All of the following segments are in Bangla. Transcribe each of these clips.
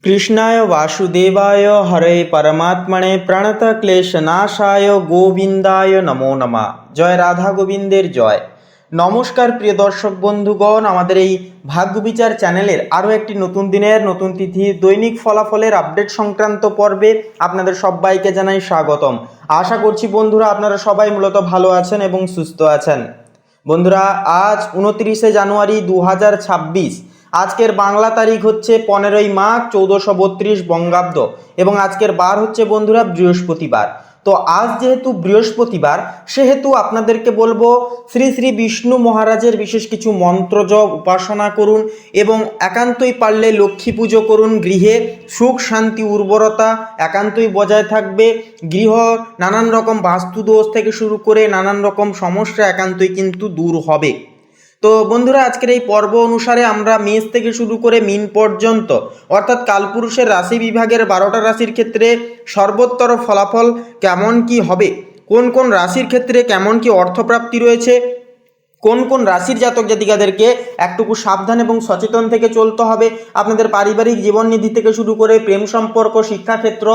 কৃষ্ণায় বাসুদেবায় হরে পরমাত্মনে প্রণতক্লেশনাশায় গোবিন্দায় নমো নমঃ। জয় রাধা গোবিন্দের জয়। নমস্কার প্রিয় দর্শক বন্ধুগণ, আমাদের এই ভাগ্যবিচার চ্যানেলের আরও একটি নতুন দিনের নতুন তিথি দৈনিক ফলাফলের আপডেট সংক্রান্ত পর্বে আপনাদের সবাইকে জানাই স্বাগতম। আশা করছি বন্ধুরা আপনারা সবাই মূলত ভালো আছেন এবং সুস্থ আছেন। বন্ধুরা, আজ 29শে জানুয়ারি 2026। আজকের বাংলা তারিখ হচ্ছে 15ই মাঘ 1432 বঙ্গাব্দ এবং আজকের বার হচ্ছে বন্ধুরা বৃহস্পতিবার। তো আজ যেহেতু বৃহস্পতিবার সেহেতু আপনাদেরকে বলবো শ্রী শ্রী বিষ্ণু মহারাজের বিশেষ কিছু মন্ত্র জপ উপাসনা করুন এবং একান্তই পারলে লক্ষ্মী পুজো করুন। গৃহে সুখ শান্তি উর্বরতা একান্তই বজায় থাকবে। গৃহ নানান রকম বাস্তুদোষ থেকে শুরু করে নানান রকম সমস্যা একান্তই কিন্তু দূর হবে। তো বন্ধুরা, আজকের এই পর্ব অনুসারে আমরা মেষ থেকে শুরু করে মীন পর্যন্ত অর্থাৎ কালপুরুষের রাশি বিভাগের 12টা রাশির ক্ষেত্রে সর্বোত্তর ফলাফল কেমন কি হবে, কোন কোন রাশির ক্ষেত্রে কেমন কি অর্থপ্রাপ্তি রয়েছে, কোন কোন রাশির জাতক জাতিকাদেরকে একটুকু সাবধান এবং সচেতন থেকে চলতে হবে, আপনাদের পারিবারিক জীবননিধি থেকে শুরু করে প্রেম সম্পর্ক, শিক্ষাক্ষেত্র,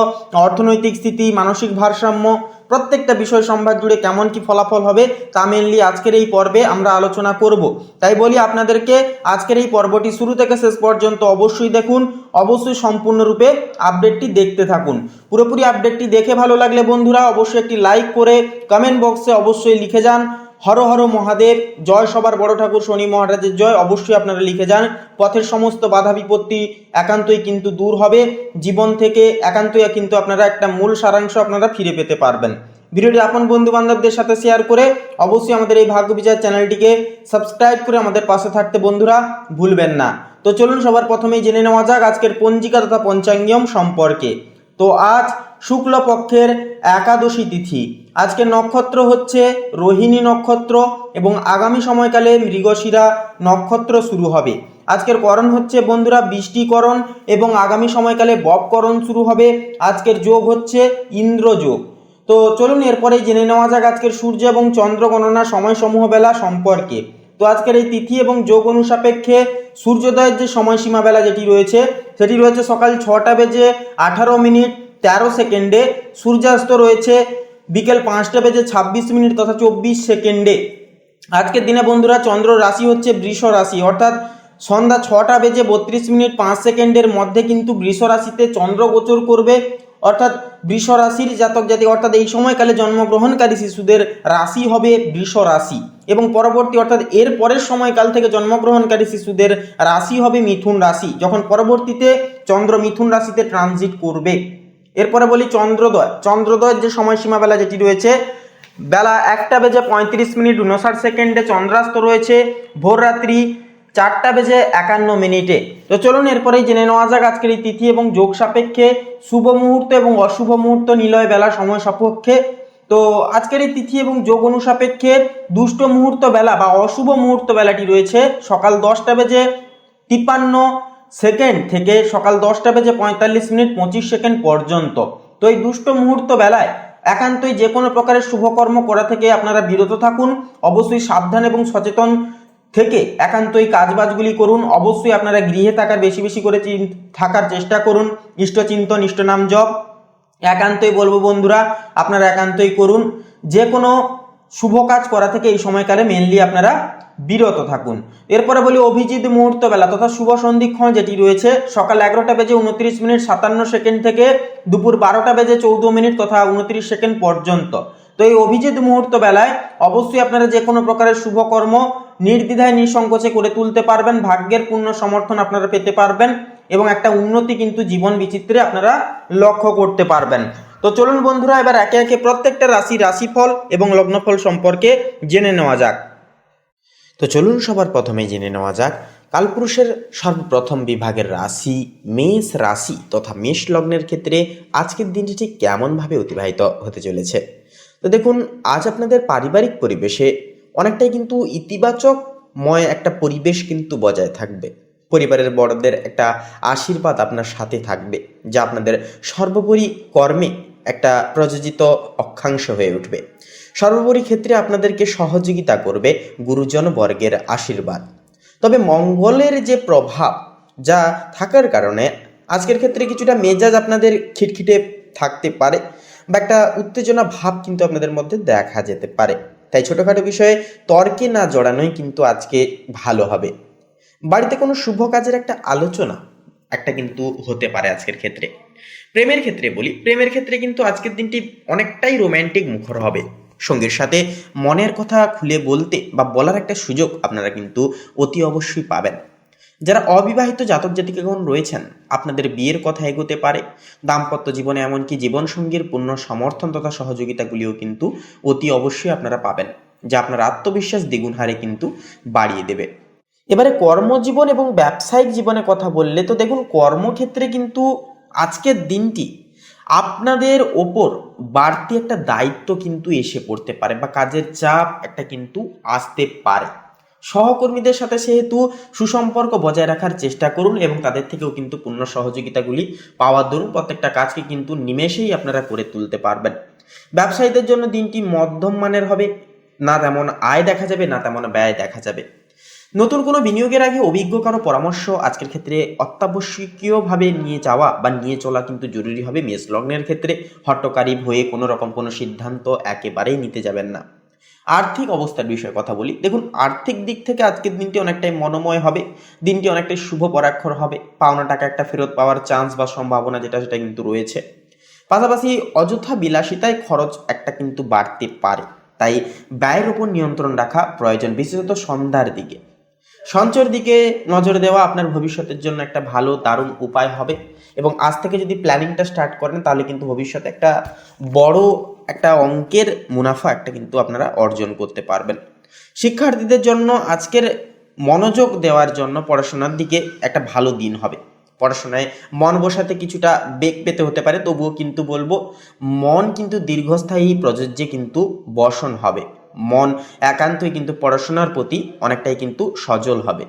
অর্থনৈতিক স্থিতি, মানসিক ভারসাম্য, প্রত্যেকটা বিষয় সম্ভার জুড়ে কেমন কি ফলাফল হবে তা মেনলি আজকের এই পর্বে আমরা আলোচনা করব। তাই বলি আপনাদেরকে আজকের এই পর্বটি শুরু থেকে শেষ পর্যন্ত অবশ্যই দেখুন, অবশ্যই সম্পূর্ণরূপে আপডেটটি দেখতে থাকুন। পুরোপুরি আপডেটটি দেখে ভালো লাগলে বন্ধুরা অবশ্যই একটি লাইক করে কমেন্ট বক্সে অবশ্যই লিখে যান হর হর মহাদেব, জয় সবার বড় ঠাকুর শনি মহারাজের জয়। অবশ্যই আপনারা লিখে যান। পথের সমস্ত বাধা বিপত্তি একান্তই কিন্তু দূর হবে জীবন থেকে, একান্তই কিন্তু আপনারা একটা মূল সারাংশ আপনারা ফিরে পেতে পারবেন। ভিডিওটি আপন বন্ধু বান্ধবদের সাথে শেয়ার করে অবশ্যই আমাদের এই ভাগ্যবিচার চ্যানেলটিকে সাবস্ক্রাইব করে আমাদের পাশে থাকতে বন্ধুরা ভুলবেন না। তো চলুন সবার প্রথমেই জেনে নেওয়া যাক আজকের পঞ্জিকা তথা পঞ্চাঙ্গম সম্পর্কে। তো আজ শুক্লপক্ষের একাদশী তিথি, আজকের নক্ষত্র হচ্ছে রোহিণী নক্ষত্র এবং আগামী সময়কালে মৃগশিরা নক্ষত্র শুরু হবে। আজকের করণ হচ্ছে বন্ধুরা বৃষ্টিকরণ এবং আগামী সময়কালে ববকরণ শুরু হবে। আজকের যোগ হচ্ছে ইন্দ্রযোগ। তো চলুন এরপরে জেনে নেওয়া যাক আজকের সূর্য এবং চন্দ্র গণনা সময়সমূহ বেলা সম্পর্কে। তো আজকের এই তিথি এবং যোগ অনুসাপেক্ষে সূর্যোদয়ের যে সময়সীমা বেলা যেটি রয়েছে সেটি রয়েছে সকাল 6টা বেজে 18 মিনিট 13 সেকেন্ডে। সূর্যাস্ত রয়েছে বিকেল 5টা বেজে 26 মিনিট তথা 24 সেকেন্ডে। আজকের দিনে বন্ধুরা চন্দ্র রাশি হচ্ছে বৃষ রাশি, অর্থাৎ সন্ধ্যা 6টা বেজে 32 মিনিট 5 সেকেন্ডের মধ্যে কিন্তু বৃষ রাশিতে চন্দ্র গোচর করবে। অর্থাৎ বৃষ রাশির জাতক জাতিক অর্থাৎ এই সময়কালে জন্মগ্রহণকারী শিশুদের রাশি হবে বৃষ রাশি এবং পরবর্তী অর্থাৎ এর পরের সময়কাল থেকে জন্মগ্রহণকারী শিশুদের রাশি হবে মিথুন রাশি, যখন পরবর্তীতে চন্দ্র মিথুন রাশিতে ট্রানজিট করবে। এরপরে বলি চন্দ্রোদয়ের যে সময়সীমা বেলা যেটি রয়েছে বেলা 1টা বেজে 35 মিনিট 59 সেকেন্ডে। চন্দ্রাস্ত রয়েছে ভোররাত্রি 4টা বেজে 51 মিনিটে। তো চলুন এরপরেই জেনে নেওয়া যাক আজকের এই তিথি এবং যোগ সাপেক্ষে শুভ মুহূর্ত এবং অশুভ মুহূর্ত নিলয় বেলা সময় সাপেক্ষে। তো আজকের এই তিথি এবং যোগ অনুসাপেক্ষে দুষ্ট মুহূর্ত বেলা বা অশুভ মুহূর্ত বেলাটি রয়েছে সকাল 10টা বেজে 53 সেকেন্ড থেকে সকাল 10টা বেজে 45 মিনিট 25 সেকেন্ড পর্যন্ত। তো এই দুষ্ট মুহূর্ত বেলায় একান্তই যে কোনো প্রকারের শুভকর্ম করা থেকে আপনারা বিরত থাকুন। অবশ্যই সাবধান এবং সচেতন থেকে একান্তই কাজবাজগুলি করুন। অবশ্যই আপনারা গৃহে থাকার বেশি বেশি করে থাকার চেষ্টা করুন। ইষ্টচিন্তন ইষ্ট নাম জপ একান্তই বলবো বন্ধুরা আপনারা একান্তই করুন। যে কোনো শুভ কাজ করা থেকে এই সময়কালে মেনলি আপনারা বিরত থাকুন। এরপরে বলি অভিজিৎ মুহূর্ত বেলা তথা শুভ সন্ধিক্ষণ যেটি রয়েছে সকাল 11টা বেজে 29 মিনিট 57 সেকেন্ড থেকে দুপুর 12টা বেজে 14 মিনিট তথা 29 সেকেন্ড পর্যন্ত। তো এই অভিজিৎ মুহূর্ত বেলায় অবশ্যই আপনারা যে কোনো প্রকারের শুভকর্ম নির্দ্বিধায় নিঃসংকোচে করে তুলতে পারবেন। ভাগ্যের পূর্ণ সমর্থন আপনারা পেতে পারবেন এবং একটা উন্নতি কিন্তু জীবন বিচিত্রে আপনারা লক্ষ্য করতে পারবেন। তো চলুন বন্ধুরা এবার একে একে প্রত্যেকটা রাশিফল এবং লগ্নফল সম্পর্কে জেনে নেওয়া যাক। তো চলুন সবার প্রথমেই জেনে নেওয়া যাক কালপুরুষের সর্বপ্রথম বিভাগের রাশি মেষ রাশি তথা মেষ লগ্নের ক্ষেত্রে আজকের দিনটি ঠিক কেমনভাবে অতিবাহিত হতে চলেছে। তো দেখুন, আজ আপনাদের পারিবারিক পরিবেশে অনেকটাই কিন্তু ইতিবাচকময় একটা পরিবেশ কিন্তু বজায় থাকবে। পরিবারের বড়দের একটা আশীর্বাদ আপনার সাথে থাকবে যা আপনাদের সর্বোপরি কর্মে একটা প্রযোজিত অক্ষাংশ হয়ে উঠবে। সর্বোপরি ক্ষেত্রে আপনাদেরকে সহযোগিতা করবে গুরুজন বর্গের আশীর্বাদ। তবে মঙ্গলের যে প্রভাব যা থাকার কারণে আজকের ক্ষেত্রে কিছুটা মেজাজ আপনাদের খিটখিটে থাকতে পারে বা একটা উত্তেজনা ভাব কিন্তু আপনাদের মধ্যে দেখা যেতে পারে। তাই ছোটোখাটো বিষয়ে তর্কে না জড়ানোই কিন্তু আজকে ভালো হবে। বাড়িতে কোনো শুভ কাজের একটা আলোচনা একটা কিন্তু হতে পারে আজকের ক্ষেত্রে। প্রেমের ক্ষেত্রে বলি, প্রেমের ক্ষেত্রে কিন্তু আজকের দিনটি অনেকটাই রোম্যান্টিক মুখর হবে। সঙ্গীর সাথে মনের কথা খুলে বলতে বা বলার একটা সুযোগ আপনারা কিন্তু অতি অবশ্যই পাবেন। যারা অবিবাহিত জাতক জাতিকাগণ রয়েছেন, আপনাদের বিয়ের কথা এগোতে পারে। দাম্পত্য জীবনে এমনকি জীবনসঙ্গীর পূর্ণ সমর্থন তথা সহযোগিতাগুলিও কিন্তু অতি অবশ্যই আপনারা পাবেন, যা আপনার আত্মবিশ্বাস দ্বিগুণ হারে কিন্তু বাড়িয়ে দেবে। এবারে কর্মজীবন এবং ব্যবসায়িক জীবনে কথা বললে তো দেখুন, কর্মক্ষেত্রে কিন্তু আজকের দিনটি আপনাদের ওপর বাড়তি একটা দায়িত্ব কিন্তু এসে পড়তে পারে বা কাজের চাপ একটা কিন্তু আসতে পারে। সহকর্মীদের সাথে সেহেতু সুসম্পর্ক বজায় রাখার চেষ্টা করুন এবং তাদের থেকেও কিন্তু পূর্ণ সহযোগিতাগুলি পাওয়ার দরুন প্রত্যেকটা কাজকে কিন্তু নিমেষেই আপনারা করে তুলতে পারবেন। ব্যবসায়ীদের জন্য দিনটি মধ্যম মানের হবে, না তেমন আয় দেখা যাবে না তেমন ব্যয় দেখা যাবে। নতুন কোনো বিনিয়োগের আগে অভিজ্ঞ কারো পরামর্শ আজকের ক্ষেত্রে অত্যাবশ্যকীয়ভাবে নিয়ে যাওয়া বা নিয়ে চলা কিন্তু জরুরি হবে। মেষ লগ্নের ক্ষেত্রে হট্টকারী হয়ে কোনো রকম কোনো সিদ্ধান্ত একেবারেই নিতে যাবেন না। আর্থিক অবস্থার বিষয়ে কথা বলি, দেখুন আর্থিক দিক থেকে আজকের দিনটি অনেকটাই মনোময় হবে। দিনটি অনেকটাই শুভ পরাক্ষর হবে। পাওনা টাকা একটা ফেরত পাওয়ার চান্স বা সম্ভাবনা সেটা কিন্তু রয়েছে। পাশাপাশি অযথা বিলাসিতায় খরচ একটা কিন্তু বাড়তে পারে, তাই ব্যয়ের উপর নিয়ন্ত্রণ রাখা প্রয়োজন, বিশেষত সন্ধ্যার দিকে। সঞ্চয়ের দিকে নজর দেওয়া আপনার ভবিষ্যতের জন্য একটা ভালো দারুণ উপায় হবে এবং আজ থেকে যদি প্ল্যানিংটা স্টার্ট করেন তাহলে কিন্তু ভবিষ্যতে একটা বড় একটা অঙ্কের মুনাফা একটা কিন্তু আপনারা অর্জন করতে পারবেন। শিক্ষার্থীদের জন্য আজকের মনোযোগ দেওয়ার জন্য পড়াশোনার দিকে একটা ভালো দিন হবে। পড়াশোনায় মন বসাতে কিছুটা বেগ পেতে হতে পারে, তবুও কিন্তু বলবো মন কিন্তু দীর্ঘস্থায়ী প্রযোজ্যে কিন্তু বসন হবে। মন একান্তই কিন্তু পড়াশোনার প্রতি অনেকটাই কিন্তু সজল হবে।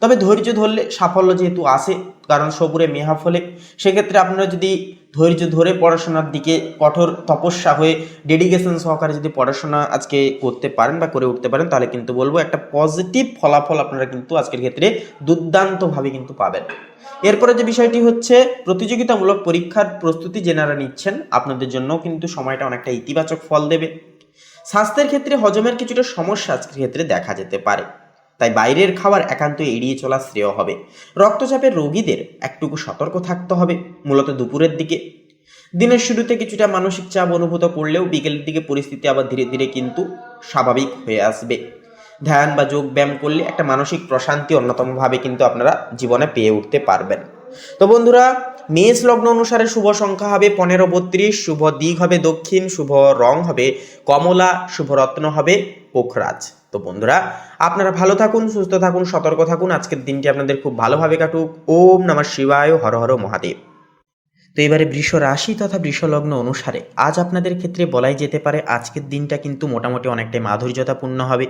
তবে ধৈর্য ধরলে সাফল্য যেহেতু আসে, কারণ সবুরে মেহা ফলে, সেক্ষেত্রে আপনারা যদি ধৈর্য ধরে পড়াশোনার দিকে কঠোর তপস্যা হয়ে ডেডিকেশন সহকারে যদি পড়াশোনা আজকে করতে পারেন বা করে উঠতে পারেন, তাহলে কিন্তু বলবো একটা পজিটিভ ফলাফল আপনারা কিন্তু আজকের ক্ষেত্রে দুর্দান্তভাবে কিন্তু পাবেন। এরপরে যে বিষয়টি হচ্ছে প্রতিযোগিতামূলক পরীক্ষার প্রস্তুতি যেনারা নিচ্ছেন, আপনাদের জন্য কিন্তু সময়টা অনেকটা ইতিবাচক ফল দেবে। স্বাস্থ্যের ক্ষেত্রে হজমের কিছুটা সমস্যা আজকের ক্ষেত্রে দেখা যেতে পারে, তাই বাইরের খাবার একান্ত এড়িয়ে চলা শ্রেয় হবে। রক্তচাপের রোগীদের একটুকু সতর্ক থাকতে হবে, মূলত দুপুরের দিকে। দিনের শুরুতে কিছুটা মানসিক চাপ অনুভূত করলেও বিকেলের দিকে পরিস্থিতি আবার ধীরে ধীরে কিন্তু স্বাভাবিক হয়ে আসবে। ধ্যান বা যোগ ব্যায়াম করলে একটা মানসিক প্রশান্তি অন্যতমভাবে কিন্তু আপনারা জীবনে পেয়ে উঠতে পারবেন। তো বন্ধুরা, মেষ লগ্ন অনুসারে শুভ সংখ্যা হবে 15-32, শুভ দিক হবে দক্ষিণ, শুভ রং হবে কমলা, শুভ রত্ন হবে পোখরাজ। তো বন্ধুরা, আপনারা ভালো থাকুন, সুস্থ থাকুন, সতর্ক থাকুন। আজকের দিনটি আপনাদের খুব ভালোভাবে কাটুক। ওম নমঃ শিবায়, হর হর মহাদেব। তো এবারে বৃষ রাশি তথা বৃষ লগ্ন অনুসারে আজ আপনাদের ক্ষেত্রে বলাই যেতে পারে আজকের দিনটা কিন্তু মোটামুটি অনেকটাই মাধুর্যতাপূর্ণ হবে।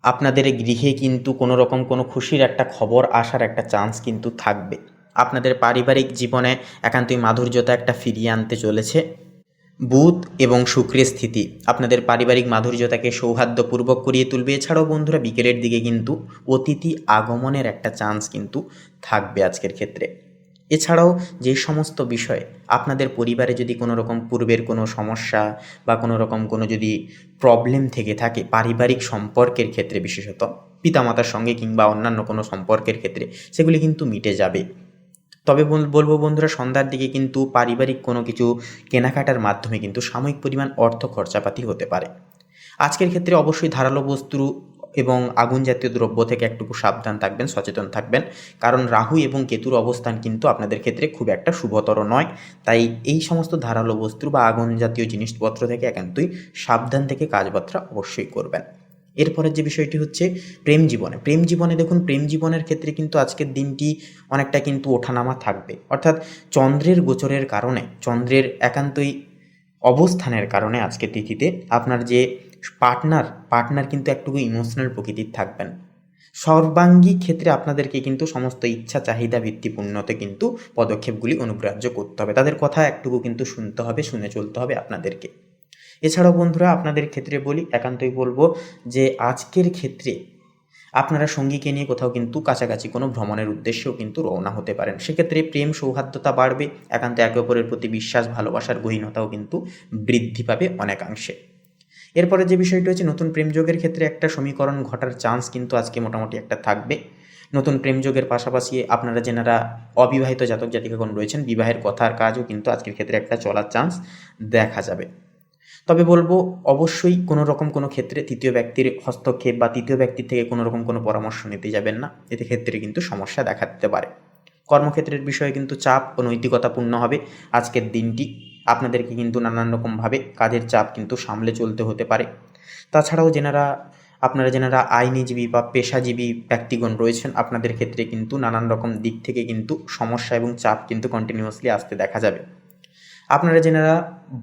আপনাদের গৃহে কিন্তু কোনো রকম কোনো খুশির একটা খবর আসার একটা চান্স কিন্তু থাকবে। আপনাদের পারিবারিক জীবনে একান্তই মাধুর্যতা একটা ফিরিয়ে আনতে চলেছে। বুধ এবং শুক্রের স্থিতি আপনাদের পারিবারিক মাধুর্যতাকে সৌহার্দ্যপূর্বক করিয়ে তুলবে। এছাড়াও বন্ধুরা, বিকেলের দিকে কিন্তু অতিথি আগমনের একটা চান্স কিন্তু থাকবে আজকের ক্ষেত্রে। এছাড়াও যে সমস্ত বিষয়ে আপনাদের পরিবারে যদি কোনো রকম পূর্বের কোনো সমস্যা বা কোনো রকম কোনো যদি প্রবলেম থেকে থাকে পারিবারিক সম্পর্কের ক্ষেত্রে, বিশেষত পিতামাতার সঙ্গে কিংবা অন্যান্য কোনো সম্পর্কের ক্ষেত্রে, সেগুলি কিন্তু মিটে যাবে। তবে বলবো বন্ধুরা, সন্ধ্যার দিকে কিন্তু পারিবারিক কোনো কিছু কেনাকাটার মাধ্যমে কিন্তু সাময়িক পরিমাণ অর্থ খরচাপাতি হতে পারে। আজকের ক্ষেত্রে অবশ্যই ধারালো বস্তু এবং আগুন জাতীয় দ্রব্য থেকে একটুকু সাবধান থাকবেন, সচেতন থাকবেন, কারণ রাহু এবং কেতুর অবস্থান কিন্তু আপনাদের ক্ষেত্রে খুব একটা শুভতর নয়। তাই এই সমস্ত ধারালো বস্তু বা আগুন জাতীয় জিনিসপত্র থেকে একান্তই সাবধান থেকে কাজবার্তা অবশ্যই করবেন। এরপরের যে বিষয়টি হচ্ছে প্রেম জীবনে দেখুন, প্রেম জীবনের ক্ষেত্রে কিন্তু আজকের দিনটি অনেকটা কিন্তু ওঠানামা থাকবে। অর্থাৎ চন্দ্রের গোচরের কারণে, চন্দ্রের একান্তই অবস্থানের কারণে আজকের তিথিতে আপনার যে পার্টনার কিন্তু একটুকু ইমোশনাল প্রকৃতির থাকবেন। সর্বাঙ্গী ক্ষেত্রে আপনাদেরকে কিন্তু সমস্ত ইচ্ছা চাহিদা ভিত্তিপূর্ণতে কিন্তু পদক্ষেপগুলি অনুগ্রাহ্য করতে হবে। তাদের কথা একটুকু কিন্তু শুনতে হবে, শুনে চলতে হবে আপনাদেরকে। এছাড়াও বন্ধুরা, আপনাদের ক্ষেত্রে বলি, একান্তই বলবো যে আজকের ক্ষেত্রে আপনারা সঙ্গীকে নিয়ে কোথাও কিন্তু কাছাকাছি কোনো ভ্রমণের উদ্দেশ্যেও কিন্তু রওনা হতে পারেন। সেক্ষেত্রে প্রেম সৌহার্দ্যতা বাড়বে, একান্ত একে অপরের প্রতি বিশ্বাস ভালোবাসার গহীনতাও কিন্তু বৃদ্ধি পাবে অনেকাংশে। এরপরে যে বিষয়টি হচ্ছে নতুন প্রেমযোগের ক্ষেত্রে একটা সমীকরণ ঘটার চান্স কিন্তু আজকে মোটামুটি একটা থাকবে। নতুন প্রেমযোগের পাশাপাশি আপনারা যেনারা অবিবাহিত জাতক জাতিকাগণ রয়েছেন, বিবাহের কথার কাজও কিন্তু আজকের ক্ষেত্রে একটা চলার চান্স দেখা যাবে। তবে বলবো অবশ্যই কোনো রকম কোনো ক্ষেত্রে তৃতীয় ব্যক্তির হস্তক্ষেপ বা তৃতীয় ব্যক্তির থেকে কোনো রকম কোনো পরামর্শ নিতে যাবেন না, এতে ক্ষেত্রে কিন্তু সমস্যা দেখা দিতে পারে। কর্মক্ষেত্রের বিষয়ে কিন্তু চাপ ও নৈতিকতাপূর্ণ হবে আজকের দিনটি। আপনাদেরকে কিন্তু নানান রকমভাবে কাজের চাপ কিন্তু সামলে চলতে হতে পারে। তাছাড়াও আপনারা যেনারা আইনজীবী বা পেশাজীবী ব্যক্তিগণ রয়েছেন, আপনাদের ক্ষেত্রে কিন্তু নানান রকম দিক থেকে কিন্তু সমস্যা এবং চাপ কিন্তু কন্টিনিউয়াসলি আসতে দেখা যাবে। আপনারা যেনারা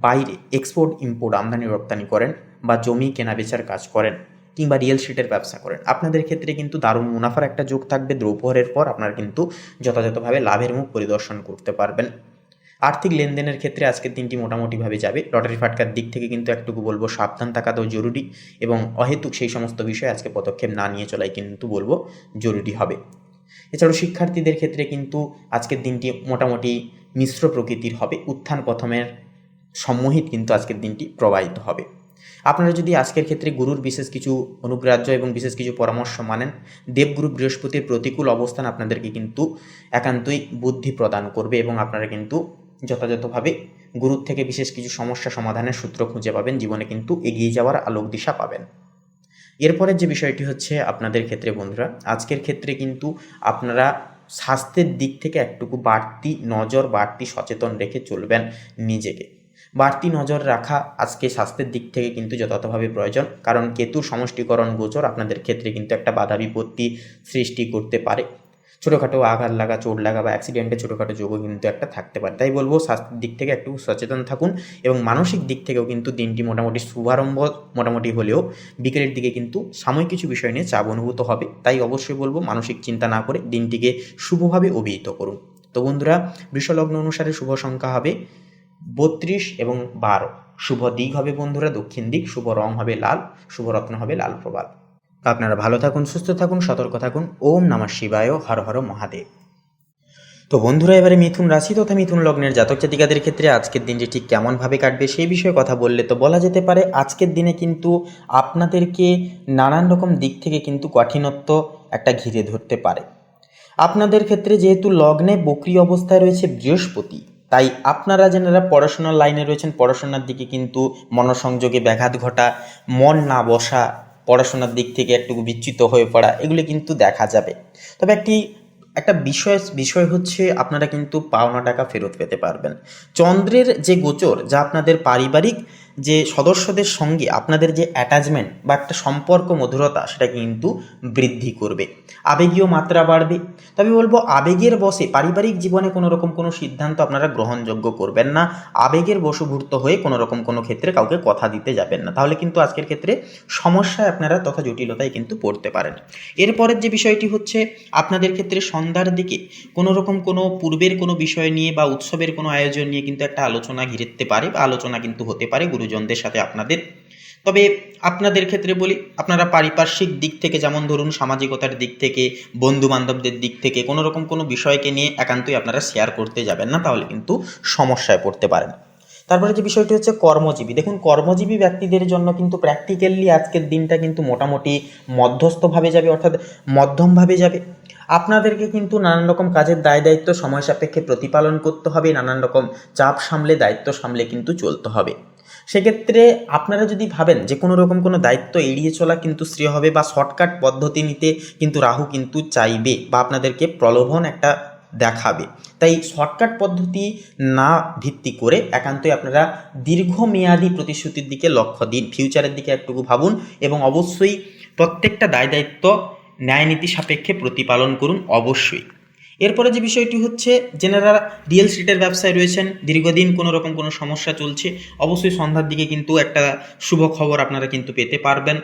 বাইরে এক্সপোর্ট ইম্পোর্ট আমদানি রপ্তানি করেন বা জমি কেনাবেচার কাজ করেন কিংবা রিয়েল এস্টেটের ব্যবসা করেন, আপনাদের ক্ষেত্রে কিন্তু দারুণ মুনাফার একটা যোগ থাকবে। দ্রৌপহরের পর আপনারা কিন্তু যথাযথভাবে লাভের মুখ পরিদর্শন করতে পারবেন। আর্থিক লেনদেনের ক্ষেত্রে আজকের দিনটি মোটামুটিভাবে যাবে। লটারি ফাটকার দিক থেকে কিন্তু একটুকু বলবো সাবধান থাকাটাও জরুরি, এবং অহেতুক সেই সমস্ত বিষয়ে আজকে পদক্ষেপ না নিয়ে চলাই কিন্তু বলবো জরুরি হবে। এছাড়াও শিক্ষার্থীদের ক্ষেত্রে কিন্তু আজকের দিনটি মোটামুটি মিশ্র প্রকৃতির হবে। উত্থান পতনের সম্মোহিত কিন্তু আজকের দিনটি প্রবাহিত হবে। আপনারা যদি আজকের ক্ষেত্রে গুরুর বিশেষ কিছু অনুগ্রাহ্য এবং বিশেষ কিছু পরামর্শ মানেন, দেবগুরু বৃহস্পতির প্রতিকূল অবস্থান আপনাদেরকে কিন্তু একান্তই বুদ্ধি প্রদান করবে এবং আপনারা কিন্তু যথাযথভাবে গুরুর থেকে বিশেষ কিছু সমস্যা সমাধানের সূত্র খুঁজে পাবেন, জীবনে কিন্তু এগিয়ে যাওয়ার আলোক দিশা পাবেন। এরপরের যে বিষয়টি হচ্ছে আপনাদের ক্ষেত্রে বন্ধুরা, আজকের ক্ষেত্রে কিন্তু আপনারা স্বাস্থ্যের দিক থেকে একটুকু বাড়তি নজর, বাড়তি সচেতন রেখে চলবেন নিজেকে। বাড়তি নজর রাখা আজকে স্বাস্থ্যের দিক থেকে কিন্তু যথাযথভাবে প্রয়োজন, কারণ কেতুর সমষ্টিকরণ গোচর আপনাদের ক্ষেত্রে কিন্তু একটা বাধা বিপত্তি সৃষ্টি করতে পারে। ছোটোখাটো আঘাত লাগা, চোট লাগা বা অ্যাক্সিডেন্টে ছোটোখাটো যোগও কিন্তু একটা থাকতে পারে। তাই বলবো স্বাস্থ্যের দিক থেকে একটু সচেতন থাকুন, এবং মানসিক দিক থেকেও কিন্তু দিনটি মোটামুটি শুভারম্ভ মোটামুটি হলেও বিকেলের দিকে কিন্তু সাময়িক কিছু বিষয় নিয়ে চাপ অনুভূত হবে। তাই অবশ্যই বলবো মানসিক চিন্তা না করে দিনটিকে শুভভাবে অভিহিত করুন। তো বন্ধুরা, বৃষলগ্ন অনুসারে শুভ সংখ্যা হবে 32 এবং 12। শুভ দিক হবে বন্ধুরা দক্ষিণ দিক, শুভ রং হবে লাল, শুভ রত্ন হবে লাল প্রবাল। আপনারা ভালো থাকুন, সুস্থ থাকুন, সতর্ক থাকুন। ওম নমঃ শিবায়, হর হর মহাদেব। তো বন্ধুরা, এবারে মিথুন রাশি তথা মিথুন লগ্নের জাতক জাতিকাদের ক্ষেত্রে আজকের দিনটি ঠিক কেমনভাবে কাটবে সেই বিষয়ে কথা বললে তো বলা যেতে পারে আজকের দিনে কিন্তু আপনাদেরকে নানান রকম দিক থেকে কিন্তু কঠিনত্ব একটা ঘিরে ধরতে পারে। আপনাদের ক্ষেত্রে যেহেতু লগ্নে বক্রী অবস্থায় রয়েছে বৃহস্পতি, তাই আপনারা যারা পড়াশোনার লাইনে রয়েছেন, পড়াশোনার দিকে কিন্তু মনসংযোগে ব্যাঘাত ঘটা, মন না বসা, পড়াশোনার দিক থেকে একটু বিচ্যুত হয়ে পড়া, এগুলি কিন্তু দেখা যাবে। তবে একটা বিষয় হচ্ছে আপনারা কিন্তু পাওনা টাকা ফেরত পেতে পারবেন। চন্দ্রের যে গোচর, যা আপনাদের পারিবারিক যে সদস্যদের সঙ্গে আপনাদের যে অ্যাটাচমেন্ট বা একটা সম্পর্ক মধুরতা, সেটা কিন্তু বৃদ্ধি করবে। আবেগীয় মাত্রা বাড়বে। তবে বলবো আবেগের বশে পারিবারিক জীবনে কোনো রকম কোনো সিদ্ধান্ত আপনারা গ্রহণযোগ্য করবেন না। আবেগের বশীভূত হয়ে কোনো রকম কোনো ক্ষেত্রে কাউকে কথা দিতে যাবেন না, তাহলে কিন্তু আজকের ক্ষেত্রে সমস্যায় আপনারা তথা জটিলতায় কিন্তু পড়তে পারেন। এরপরের যে বিষয়টি হচ্ছে আপনাদের ক্ষেত্রে সন্ধ্যার দিকে কোনো রকম কোনো পূর্বের কোনো বিষয় নিয়ে বা উৎসবের কোনো আয়োজন নিয়ে কিন্তু একটা আলোচনা ঘিরতে পারে বা আলোচনা কিন্তু হতে পারে গুরুজনদের সাথে আপনাদের। তবে আপনাদের ক্ষেত্রে বলি, আপনারা পারিপার্শ্বিক দিক থেকে, যেমন ধরুন সামাজিকতার দিক থেকে, বন্ধু বান্ধবদের দিক থেকে কোনো রকম কোনো বিষয়কে নিয়ে একান্তই আপনারা শেয়ার করতে যাবেন না, তাহলে কিন্তু সমস্যায় পড়তে পারেন। তারপরে যে বিষয়টি হচ্ছে কর্মজীবী। দেখুন, কর্মজীবী ব্যক্তিদের জন্য কিন্তু প্র্যাকটিক্যালি আজকের দিনটা কিন্তু মোটামুটি মধ্যস্থভাবে যাবে, অর্থাৎ মধ্যমভাবে যাবে। আপনাদেরকে কিন্তু নানান রকম কাজের দায় দায়িত্ব সময় সাপেক্ষে প্রতিপালন করতে হবে, নানান রকম চাপ সামলে দায়িত্ব সামলে কিন্তু চলতে হবে। সেক্ষেত্রে আপনারা যদি ভাবেন যে কোনো রকম কোনো দায়িত্ব এড়িয়ে চলা কিন্তু শ্রেয় হবে, বা শর্টকাট পদ্ধতি নিতে কিন্তু রাহু কিন্তু চাইবে বা আপনাদেরকে প্রলোভন একটা দেখাবে। তাই শর্টকাট পদ্ধতি না ভিত্তি করে একান্তই আপনারা দীর্ঘমেয়াদী প্রতিশ্রুতির দিকে লক্ষ্য দিন, ফিউচারের দিকে একটুকু ভাবুন, এবং অবশ্যই প্রত্যেকটা দায় দায়িত্ব ন্যায়নীতি সাপেক্ষে প্রতিপালন করুন অবশ্যই। এরপরে যে বিষয়টি হচ্ছে, যেনারা রিয়েল এস্টেটের ব্যবসায় রয়েছেন, দীর্ঘদিন কোনো রকম কোনো সমস্যা চলছে, অবশ্যই সন্ধ্যার দিকে কিন্তু একটা শুভ খবর আপনারা কিন্তু পেতে পারবেন।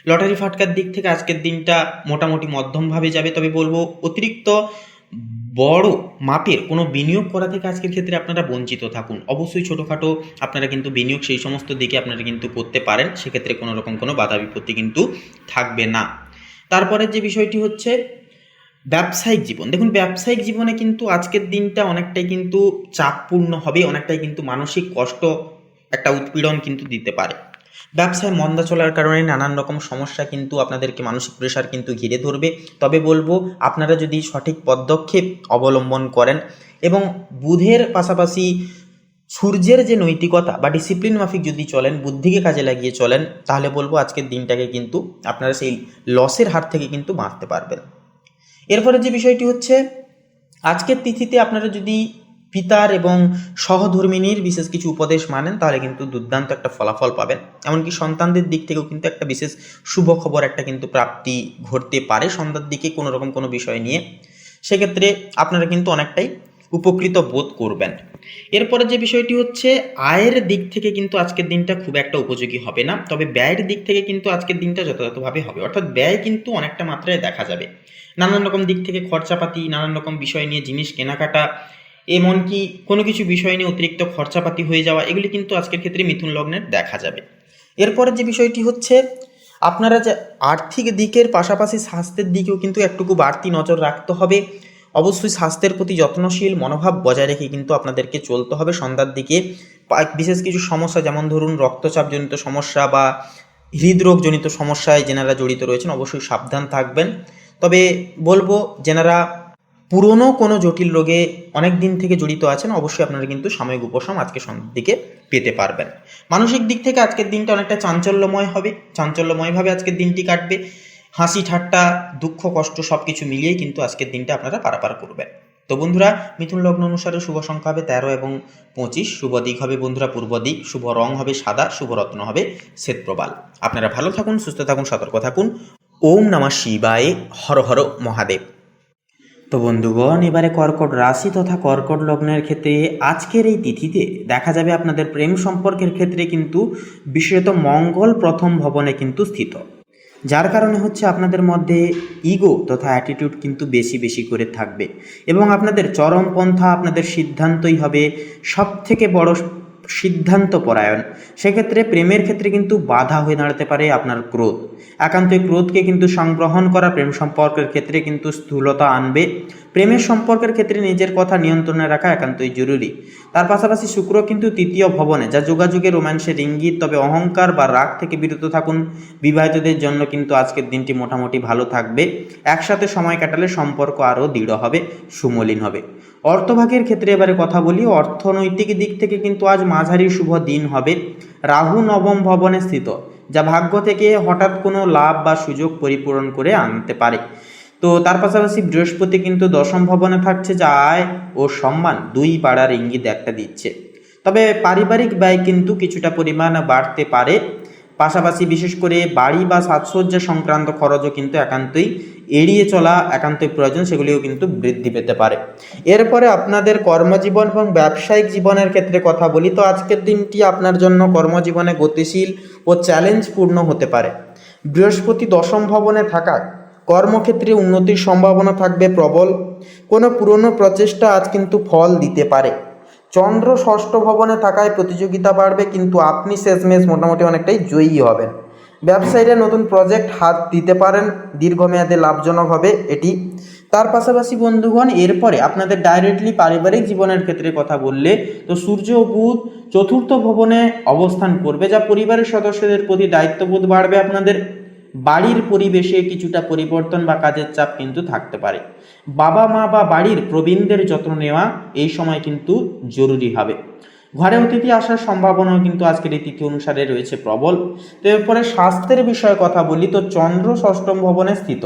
লটারি ফাটকার দিক থেকে আজকের দিনটা মোটামুটি মধ্যমভাবে যাবে। তবে বলবো অতিরিক্ত বড় মাপের কোনো বিনিয়োগ করা থেকে আজকের ক্ষেত্রে আপনারা বঞ্চিত থাকুন। অবশ্যই ছোটোখাটো আপনারা কিন্তু বিনিয়োগ সেই সমস্ত দিকে আপনারা কিন্তু করতে পারেন, সেক্ষেত্রে কোনো রকম কোনো বাধা বিপত্তি কিন্তু থাকবে না। তারপরে যে বিষয়টি হচ্ছে ব্যবসায়িক জীবন। দেখুন, ব্যবসায়িক জীবনে কিন্তু আজকের দিনটা অনেকটাই কিন্তু চাপপূর্ণ হবে, অনেকটাই কিন্তু মানসিক কষ্ট, একটা উৎপীড়ন কিন্তু দিতে পারে। ব্যবসায় মন্দা চলার কারণে নানান রকম সমস্যা কিন্তু আপনাদেরকে, মানসিক প্রেশার কিন্তু ঘিরে ধরবে। তবে বলবো, আপনারা যদি সঠিক পদক্ষেপ অবলম্বন করেন এবং বুধের পাশাপাশি সূর্যের যে নৈতিকতা বা ডিসিপ্লিন মাফিক যদি চলেন, বুদ্ধিকে কাজে লাগিয়ে চলেন, তাহলে বলবো আজকের দিনটাকে কিন্তু আপনারা সেই লসের হাত থেকে কিন্তু বাঁচতে পারবেন। এরপরে যে বিষয়টি হচ্ছে, আজকের তিথিতে আপনারা যদি পিতার এবং সহধর্মিনীর বিশেষ কিছু উপদেশ মানেন, তাহলে কিন্তু দুর্দান্ত একটা ফলাফল পাবেন। এমনকি সন্তানদের দিক থেকেও কিন্তু একটা বিশেষ শুভ খবর একটা কিন্তু প্রাপ্তি ঘটতে পারে সন্ধ্যার দিকে কোনো রকম কোনো বিষয় নিয়ে। সেক্ষেত্রে আপনারা কিন্তু অনেকটাই উপকৃত বোধ করবেন। এরপরে যে বিষয়টি হচ্ছে, আয়ের দিক থেকে কিন্তু আজকের দিনটা খুব একটা উপযোগী হবে না, তবে ব্যয়ের দিক থেকে কিন্তু আজকের দিনটা যথাযথভাবে হবে, অর্থাৎ ব্যয় কিন্তু অনেকটা মাত্রায় দেখা যাবে। নানান রকম দিক থেকে খরচাপাতি, নানান রকম বিষয় নিয়ে জিনিস কেনাকাটা, এমনকি কোনো কিছু বিষয় নিয়ে অতিরিক্ত খরচাপাতি হয়ে যাওয়া, এগুলি কিন্তু আজকের ক্ষেত্রে মিথুন লগ্নের দেখা যাবে। এরপরে যে বিষয়টি হচ্ছে, আপনারা যে আর্থিক দিকের পাশাপাশি স্বাস্থ্যের দিকেও কিন্তু একটুকু বাড়তি নজর রাখতে হবে। অবশ্যই স্বাস্থ্যের প্রতি যত্নশীল মনোভাব বজায় রেখে কিন্তু আপনাদেরকে চলতে হবে সন্ধ্যার দিকে। বিশেষ কিছু সমস্যা, যেমন ধরুন রক্তচাপজনিত সমস্যা বা হৃদরোগজনিত সমস্যায় যেনারা জড়িত রয়েছেন, অবশ্যই সাবধান থাকবেন। তবে বলবো, যেনারা পুরনো কোনো জটিল রোগে অনেক দিন থেকে জড়িত আছেন, অবশ্যই আপনারা কিন্তু সাময়িক উপশম আজকে সন্ধ্যার দিকে পেতে পারবেন। মানসিক দিক থেকে আজকের দিনটা অনেকটা চাঞ্চল্যময় হবে, চাঞ্চল্যময়ভাবে আজকের দিনটি কাটবে। হাসি ঠাট্টা, দুঃখ কষ্ট সব কিছু মিলিয়েই কিন্তু আজকের দিনটা আপনারা পারাপার করবেন। তো বন্ধুরা, মিথুন লগ্ন অনুসারে শুভ সংখ্যা হবে 13 এবং 25, শুভ দিক হবে বন্ধুরা পূর্ব দিক, শুভ রং হবে সাদা, শুভ রত্ন হবে শ্বেতপ্রবাল। আপনারা ভালো থাকুন, সুস্থ থাকুন, সতর্ক থাকুন। ওম নমঃ শিবায়, হর হর মহাদেব। তো বন্ধুগণ, এবারে কর্কট রাশি তথা কর্কট লগ্নের ক্ষেত্রে আজকের এই তিথিতে দেখা যাবে আপনাদের প্রেম সম্পর্কের ক্ষেত্রে কিন্তু বিশেষত মঙ্গল প্রথম ভবনে কিন্তু স্থিত, যার কারণে হচ্ছে আপনাদের মধ্যে ইগো তথা অ্যাটিটিউড কিন্তু বেশি বেশি করে থাকবে এবং আপনাদের চরমপন্থা, আপনাদের সিদ্ধান্তই হবে সব থেকে বড় সিদ্ধান্ত পরায়ণ। সেক্ষেত্রে প্রেমের ক্ষেত্রে কিন্তু বাধা হয়ে দাঁড়াতে পারে আপনার ক্রোধ। একান্তই ক্রোধকে কিন্তু সংগ্রহণ করা প্রেম সম্পর্কের ক্ষেত্রে কিন্তু স্থূলতা আনবে। প্রেমের সম্পর্কের ক্ষেত্রে নিজের কথা নিয়ন্ত্রণে রাখা একান্তই জরুরি। তার পাশাপাশি শুক্র কিন্তু তৃতীয় ভবনে, যা যোগাযোগের রোম্যান্সের ইঙ্গিত। তবে অহংকার বা রাগ থেকে বিরত থাকুন। বিবাহিতদের জন্য কিন্তু আজকের দিনটি মোটামুটি ভালো থাকবে। একসাথে সময় কাটালে সম্পর্ক আরও দৃঢ় হবে, সুমলিন হবে। অর্থভাগের ক্ষেত্রে এবারে কথা বলি। অর্থনৈতিক দিক থেকে কিন্তু আজ মাঝারি শুভ দিন হবে। রাহু নবম ভবনে স্থিত, যা ভাগ্য থেকে হঠাৎ কোনো লাভ বা সুযোগ পরিপূরণ করে আনতে পারে। তো তার পাশাপাশি বৃহস্পতি কিন্তু দশম ভবনে থাকছে, যা আয় ও সম্মান দুই বাড়ার ইঙ্গিত একটা দিচ্ছে। তবে পারিবারিক ব্যয় কিন্তু কিছুটা পরিমাণ বাড়তে পারে। পাশাপাশি বিশেষ করে বাড়ি বা সাজসজ্জা সংক্রান্ত খরচও কিন্তু একান্তই এড়িয়ে চলা একান্তই প্রয়োজন, সেগুলিও কিন্তু বৃদ্ধি পেতে পারে। এরপরে আপনাদের কর্মজীবন এবং ব্যবসায়িক জীবনের ক্ষেত্রে কথা বলি। তো আজকের দিনটি আপনার জন্য কর্মজীবনে গতিশীল ও চ্যালেঞ্জপূর্ণ হতে পারে। বৃহস্পতি দশম ভবনে থাকায় কর্মক্ষেত্রে উন্নতির সম্ভাবনা থাকবে প্রবল। কোনো পুরনো প্রচেষ্টা আজ কিন্তু ফল দিতে পারে। চন্দ্র ষষ্ঠ ভবনে থাকায় প্রতিযোগিতা বাড়বে, কিন্তু আপনি শেষমেশ মোটামুটি অনেকটাই জয়ী হবেন। ব্যবসায়ীরা নতুন প্রজেক্ট হাত দিতে পারেন, দীর্ঘমেয়াদে লাভজনক হবে এটি। তার পাশাপাশি বন্ধুগণ, এরপরে আপনাদের ডাইরেক্টলি পারিবারিক জীবনের ক্ষেত্রে কথা বললে, তো সূর্য ও বুধ চতুর্থ ভবনে অবস্থান করবে, যা পরিবারের সদস্যদের প্রতি দায়িত্ববোধ বাড়বে। আপনাদের বাড়ির পরিবেশে কিছুটা পরিবর্তন বা কাজের চাপ কিন্তু থাকতে পারে। বাবা মা বা বাড়ির প্রবীণদের যত্ন নেওয়া এই সময় কিন্তু জরুরি হবে। ঘরে অতিথি আসার সম্ভাবনাও কিন্তু আজকের এই তিথি অনুসারে রয়েছে প্রবল। তো এরপরে স্বাস্থ্যের বিষয়ে কথা বলি। তো চন্দ্র ষষ্ঠম ভবনে স্থিত,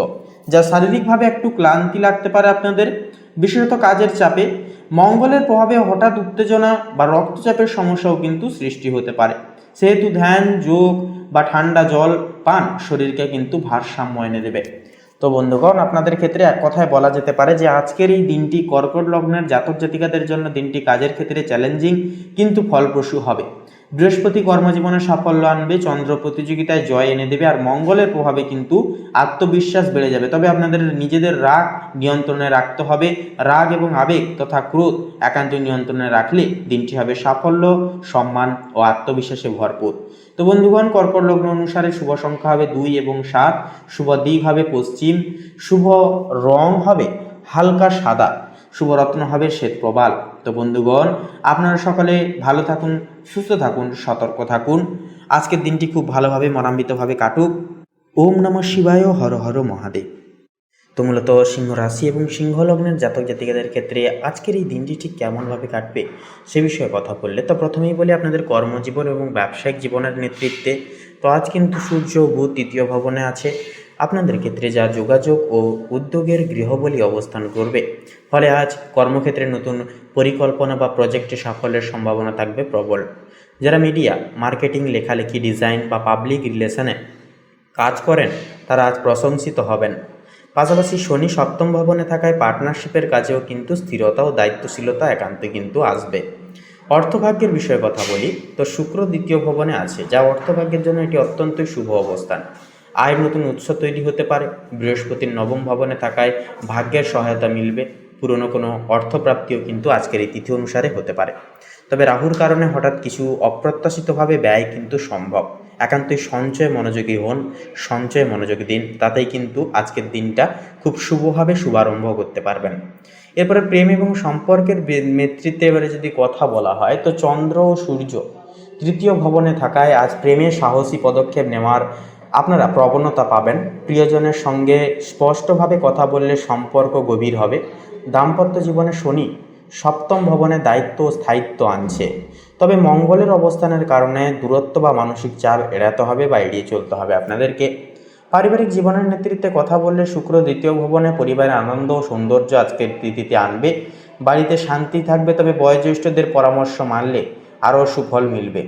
যা শারীরিকভাবে একটু ক্লান্তি লাগতে পারে আপনাদের, বিশেষত কাজের চাপে। মঙ্গলের প্রভাবে হঠাৎ উত্তেজনা বা রক্তচাপের সমস্যাও কিন্তু সৃষ্টি হতে পারে। সেহেতু ধ্যান, যোগ বা ঠান্ডা জল পান শরীরকে কিন্তু ভারসাম্য এনে দেবে। তো বন্ধুগণ, আপনাদের ক্ষেত্রে এক কথায় বলা যেতে পারে যে আজকের এই দিনটি কর্কট লগ্নের জাতক জাতিকাদের জন্য দিনটি কাজের ক্ষেত্রে চ্যালেঞ্জিং কিন্তু ফলপ্রসূ হবে। বৃহস্পতি কর্মজীবনে সাফল্য আনবে, চন্দ্র প্রতিযোগিতায় জয় এনে দেবে, আর মঙ্গলের প্রভাবে কিন্তু আত্মবিশ্বাস বেড়ে যাবে। তবে আপনাদের নিজেদের রাগ নিয়ন্ত্রণে রাখতে হবে। রাগ এবং আবেগ তথা ক্রোধ একান্ত নিয়ন্ত্রণে রাখলে দিনটি হবে সাফল্য, সম্মান ও আত্মবিশ্বাসে ভরপুর। তো বন্ধুগণ, কর্কট লগ্ন অনুসারে শুভ সংখ্যা হবে 2 এবং 7, শুভ দিক হবে পশ্চিম, শুভ রং হবে হালকা সাদা, শুভ রত্ন হবে শ্বেত প্রবাল। তো বন্ধুগণ, আপনারা সকলে ভালো থাকুন, সুস্থ থাকুন, সতর্ক থাকুন। আজকের দিনটি খুব ভালোভাবে মনান্বিতভাবে কাটুক। ওম নমঃ শিবায়, হর হর মহাদেব। তো মূলত সিংহ রাশি এবং সিংহ লগ্নের জাতক জাতিকাদের ক্ষেত্রে আজকের এই দিনটি ঠিক কেমনভাবে কাটবে সে বিষয়ে কথা বললে, তো প্রথমেই বলি আপনাদের কর্মজীবন এবং ব্যবসায়িক জীবনের নেতৃত্বে। তো আজ কিন্তু সূর্য বুধ তৃতীয় ভবনে আছে, আপনাদের ক্ষেত্রে যা যোগাযোগ ও উদ্যোগের গৃহবলী অবস্থান করবে। ফলে আজ কর্মক্ষেত্রে নতুন পরিকল্পনা বা প্রজেক্টে সাফল্যের সম্ভাবনা থাকবে প্রবল। যারা মিডিয়া, মার্কেটিং, লেখালেখি, ডিজাইন বা পাবলিক রিলেশনে কাজ করেন তারা আজ প্রশংসিত হবেন। পাশাপাশি শনি সপ্তম ভবনে থাকায় পার্টনারশিপের কাজেও কিন্তু স্থিরতা ও দায়িত্বশীলতা একান্তই কিন্তু আসবে। অর্থভাগ্যের বিষয়ে কথা বলি, তো শুক্র দ্বিতীয় ভবনে আছে, যা অর্থভাগ্যের জন্য এটি অত্যন্তই শুভ অবস্থান। আয়ের নতুন উৎস তৈরি হতে পারে। বৃহস্পতির নবম ভবনে থাকায় ভাগ্যের সহায়তা মিলবে। পুরনো কোনো অর্থপ্রাপ্তিও কিন্তু আজকের এই তিথি অনুসারে হতে পারে। তবে রাহুর কারণে হঠাৎ কিছু অপ্রত্যাশিতভাবে ব্যয় কিন্তু সম্ভব। একান্তই সঞ্চয়ে মনোযোগী হন, সঞ্চয়ে মনোযোগী দিন, তাতেই কিন্তু আজকের দিনটা খুব শুভভাবে শুভারম্ভ করতে পারবেন। এরপরে প্রেম এবং সম্পর্কের নেতৃত্বে এবারে যদি কথা বলা হয়, তো চন্দ্র ও সূর্য তৃতীয় ভবনে থাকায় আজ প্রেমে সাহসী পদক্ষেপ নেওয়ার আপনারা প্রবণতা পাবেন। প্রিয়জনের সঙ্গে স্পষ্টভাবে কথা বললে সম্পর্ক গভীর হবে। দাম্পত্য জীবনে শনি সপ্তম ভবনে দায়িত্ব ও স্থায়িত্ব আনছে। তবে মঙ্গলের অবস্থানের কারণে দূরত্ব বা মানসিক চাপ এড়াতে হবে বা এড়িয়ে চলতে হবে আপনাদেরকে। পারিবারিক জীবনের নেতৃত্বে কথা বললে শুক্র দ্বিতীয় ভবনে পরিবারের আনন্দ ও সৌন্দর্য আজকের তিথিতে আনবে। বাড়িতে শান্তি থাকবে, তবে বয়োজ্যেষ্ঠদের পরামর্শ মানলে আরও সুফল মিলবে।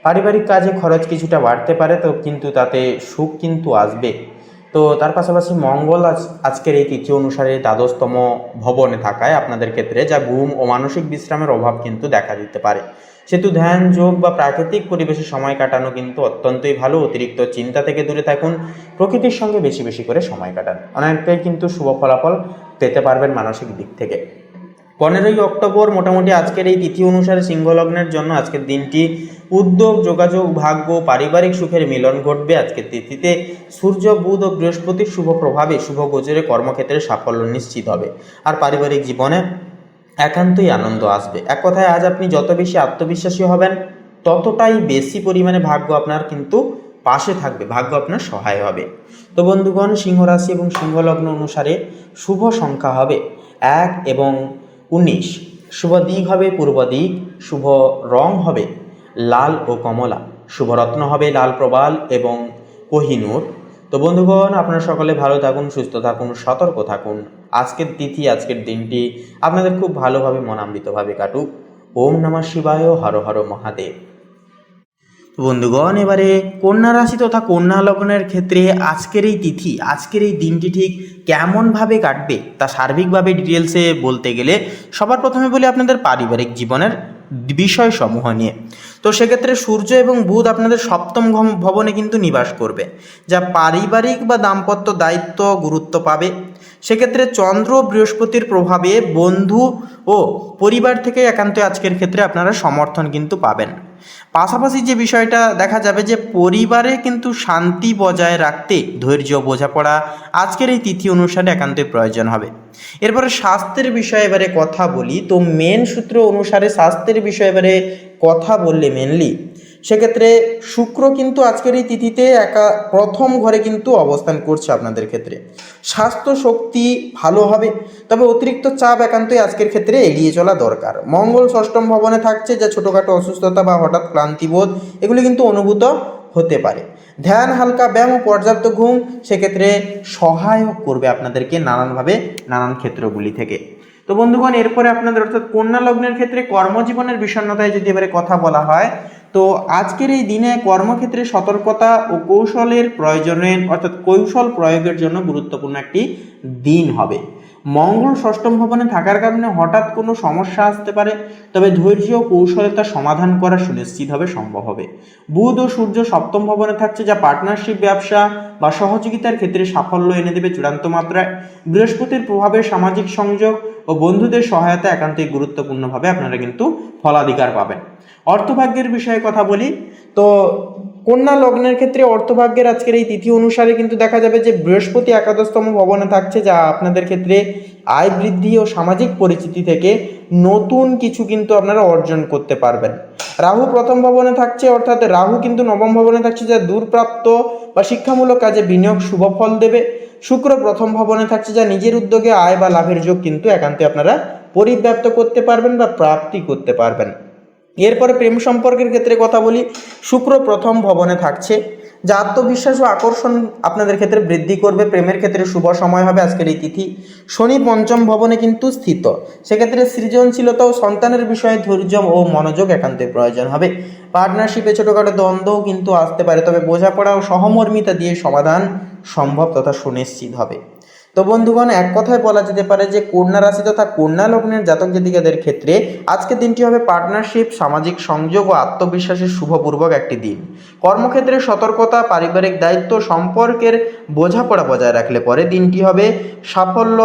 পারিবারিক কাজে খরচ কিছুটা বাড়তে পারে, তো কিন্তু তাতে সুখ কিন্তু আসবে। তো তার পাশাপাশি মঙ্গল আজকের এই তিথি অনুসারে দ্বাদশতম ভবনে থাকায় আপনাদের ক্ষেত্রে যা ঘুম ও মানসিক বিশ্রামের অভাব কিন্তু দেখা দিতে পারে। সেহেতু ধ্যান, যোগ বা প্রাকৃতিক পরিবেশে সময় কাটানো কিন্তু অত্যন্তই ভালো। অতিরিক্ত চিন্তা থেকে দূরে থাকুন, প্রকৃতির সঙ্গে বেশি বেশি করে সময় কাটান, অনেকটাই কিন্তু শুভ ফলাফল পেতে পারবেন মানসিক দিক থেকে। 15ই অক্টোবর মোটামুটি আজকের এই তিথি অনুসারে সিংহলগ্নের জন্য আজকের দিনটি উদ্যোগ, যোগাযোগ, ভাগ্য, পারিবারিক সুখের মিলন ঘটবে। আজকের তিথিতে সূর্য, বুধ ও বৃহস্পতির শুভ প্রভাবে শুভ গোচরে কর্মক্ষেত্রে সাফল্য নিশ্চিত হবে, আর পারিবারিক জীবনে একান্তই আনন্দ আসবে। এক কথায় আজ আপনি যত বেশি আত্মবিশ্বাসী হবেন ততটাই বেশি পরিমাণে ভাগ্য আপনার কিন্তু পাশে থাকবে, ভাগ্য আপনার সহায় হবে। তো বন্ধুগণ, সিংহ রাশি এবং সিংহ লগ্ন অনুসারে শুভ সংখ্যা হবে 1 এবং 19, শুভ দিক হবে পূর্ব দিক, শুভ রং হবে লাল ও কমলা, শুভ রত্ন হবে লাল প্রবাল এবং কোহিনূর। তো বন্ধুগণ, আপনারা সকলে ভালো থাকুন, সুস্থ থাকুন, সতর্ক থাকুন। আজকের তিথি, আজকের দিনটি আপনাদের খুব ভালোভাবে মনান্বিতভাবে কাটুক। ওম নমঃ শিবায়, হর হর মহাদেব। বন্ধুগণ, এবারে কন্যা রাশি তথা কন্যা লগ্নের ক্ষেত্রে আজকের এই তিথি, আজকের এই দিনটি ঠিক কেমনভাবে কাটবে তা সার্বিকভাবে ডিটেলসে বলতে গেলে সবার প্রথমে বলি আপনাদের পারিবারিক জীবনের বিষয়সমূহ নিয়ে। তো সেক্ষেত্রে সূর্য এবং বুধ আপনাদের সপ্তম ভবনে কিন্তু নিবাস করবে, যা পারিবারিক বা দাম্পত্য দায়িত্ব গুরুত্ব পাবে। সেক্ষেত্রে চন্দ্র বৃহস্পতির প্রভাবে বন্ধু ও পরিবার থেকে একান্ত আজকের ক্ষেত্রে আপনারা সমর্থন কিন্তু পাবেন। পাশাপাশি যে বিষয়টা দেখা যাবে যে পরিবারে কিন্তু শান্তি বজায় রাখতে ধৈর্য, বোঝাপড়া আজকের এই তিথি অনুসারে একান্তই প্রয়োজন হবে। এরপরে স্বাস্থ্যের বিষয়ে এবারে কথা বলি, তো মেন সূত্র অনুসারে স্বাস্থ্যের বিষয়ে এবারে কথা বললে মেনলি সেক্ষেত্রে শুক্র কিন্তু আজকের এই তিথিতে প্রথম ঘরে কিন্তু অবস্থান করছে আপনাদের ক্ষেত্রে। স্বাস্থ্য শক্তি ভালো হবে, তবে অতিরিক্ত চাপ একান্তই আজকের ক্ষেত্রে এড়িয়ে চলা দরকার। মঙ্গল ষষ্ঠম ভবনে থাকছে, যা ছোটোখাটো অসুস্থতা বা হঠাৎ ক্লান্তিবোধ এগুলি কিন্তু অনুভূত হতে পারে। ধ্যান, হালকা ব্যায়াম ও পর্যাপ্ত ঘুম সেক্ষেত্রে সহায়ক করবে আপনাদেরকে নানানভাবে, নানান ক্ষেত্রগুলি থেকে। তো বন্ধুগণ, এরপরে আপনাদের অর্থাৎ কন্যা লগ্নের ক্ষেত্রে কর্মজীবনের বিষণ্ণতায় যদি এবারে কথা বলা হয়, তো আজকের এই দিনে কর্মক্ষেত্রে সতর্কতা ও কৌশলের প্রয়োজনে অর্থাৎ কৌশল প্রয়োগের জন্য গুরুত্বপূর্ণ একটি দিন হবে। মঙ্গল ষষ্ঠম ভবনে থাকার কারণে হঠাৎ কোনো সমস্যা আসতে পারে, তবে ধৈর্য ও কৌশলতা সমাধান করা সুনিশ্চিত হবে, সম্ভব হবে। বুধ ও সূর্য সপ্তম ভবনে থাকছে, যা পার্টনারশিপ, ব্যবসা বা সহযোগিতার ক্ষেত্রে সাফল্য এনে দেবে চূড়ান্ত মাত্রায়। বৃহস্পতির প্রভাবে সামাজিক সংযোগ ও বন্ধুদের সহায়তা একান্তই গুরুত্বপূর্ণভাবে আপনারা কিন্তু ফলাধিকার পাবেন। অর্থভাগ্যের বিষয়ে কথা বলি, তো কন্যা লগ্নের ক্ষেত্রে অর্থভাগ্যের আজকের এই তিথি অনুসারে কিন্তু দেখা যাবে যে বৃহস্পতি একাদশতম ভবনে থাকছে, যা আপনাদের ক্ষেত্রে আয় বৃদ্ধি ও সামাজিক পরিচিতি থেকে নতুন কিছু কিন্তু আপনারা অর্জন করতে পারবেন। রাহু প্রথম ভবনে থাকছে, অর্থাৎ রাহু কিন্তু নবম ভবনে থাকছে, যা দূরপ্রাপ্ত বা শিক্ষামূলক কাজে বিনিয়োগ শুভ ফল দেবে। শুক্র প্রথম ভবনে থাকছে, যা নিজের উদ্যোগে আয় বা লাভের যোগ কিন্তু একান্তই আপনারা পরিব্যাপ্ত করতে পারবেন বা প্রাপ্তি করতে পারবেন। এরপরে প্রেম সম্পর্কের ক্ষেত্রে কথা বলি, শুক্র প্রথম ভবনে থাকছে, যা আত্মবিশ্বাস ও আকর্ষণ আপনাদের ক্ষেত্রে বৃদ্ধি করবে। প্রেমের ক্ষেত্রে শুভ সময় হবে আজকের এই তিথি। শনি পঞ্চম ভবনে কিন্তু স্থিত, সেক্ষেত্রে সৃজনশীলতা ও সন্তানের বিষয়ে ধৈর্য ও মনোযোগ একান্তই প্রয়োজন হবে। পার্টনারশিপে ছোটোখাটো দ্বন্দ্বও কিন্তু আসতে পারে, তবে বোঝাপড়া ও সহমর্মিতা দিয়ে সমাধান সম্ভব তথা সুনিশ্চিত হবে। তো বন্ধুগণ, এক কথায় বলা যেতে পারে যে কন্যা রাশি তথা কন্যা লগ্নের জাতক জাতিকাদের ক্ষেত্রে আজকের দিনটি হবে পার্টনারশিপ, সামাজিক সংযোগ ও আত্মবিশ্বাসের শুভপূর্বক একটি দিন। কর্মক্ষেত্রে সতর্কতা, পারিবারিক দায়িত্ব, সম্পর্কের বোঝাপড়া বজায় রাখলে পরে দিনটি হবে সাফল্য,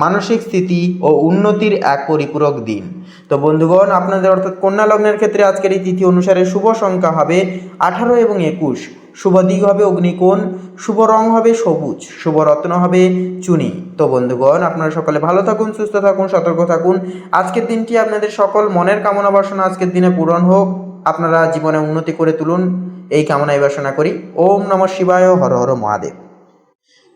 মানসিক স্থিতি ও উন্নতির এক পরিপূরক দিন। তো বন্ধুগণ, আপনাদের অর্থাৎ কন্যা লগ্নের ক্ষেত্রে আজকের এই তিথি অনুসারে শুভ সংখ্যা হবে 18 এবং 21, শুভ দিক হবে অগ্নিকোণ, শুভ রং হবে সবুজ, শুভ রত্ন হবে চুনি। তো বন্ধুগণ, আপনারা সকলে ভালো থাকুন, সুস্থ থাকুন, সতর্ক থাকুন। আজকের দিনটি আপনাদের সকল মনের কামনা বাসনা আজকের দিনে পূরণ হোক, আপনারা জীবনে উন্নতি করে তুলুন, এই কামনাই বাসনা করি। ওম নমঃ শিবায়, হর হর মহাদেব।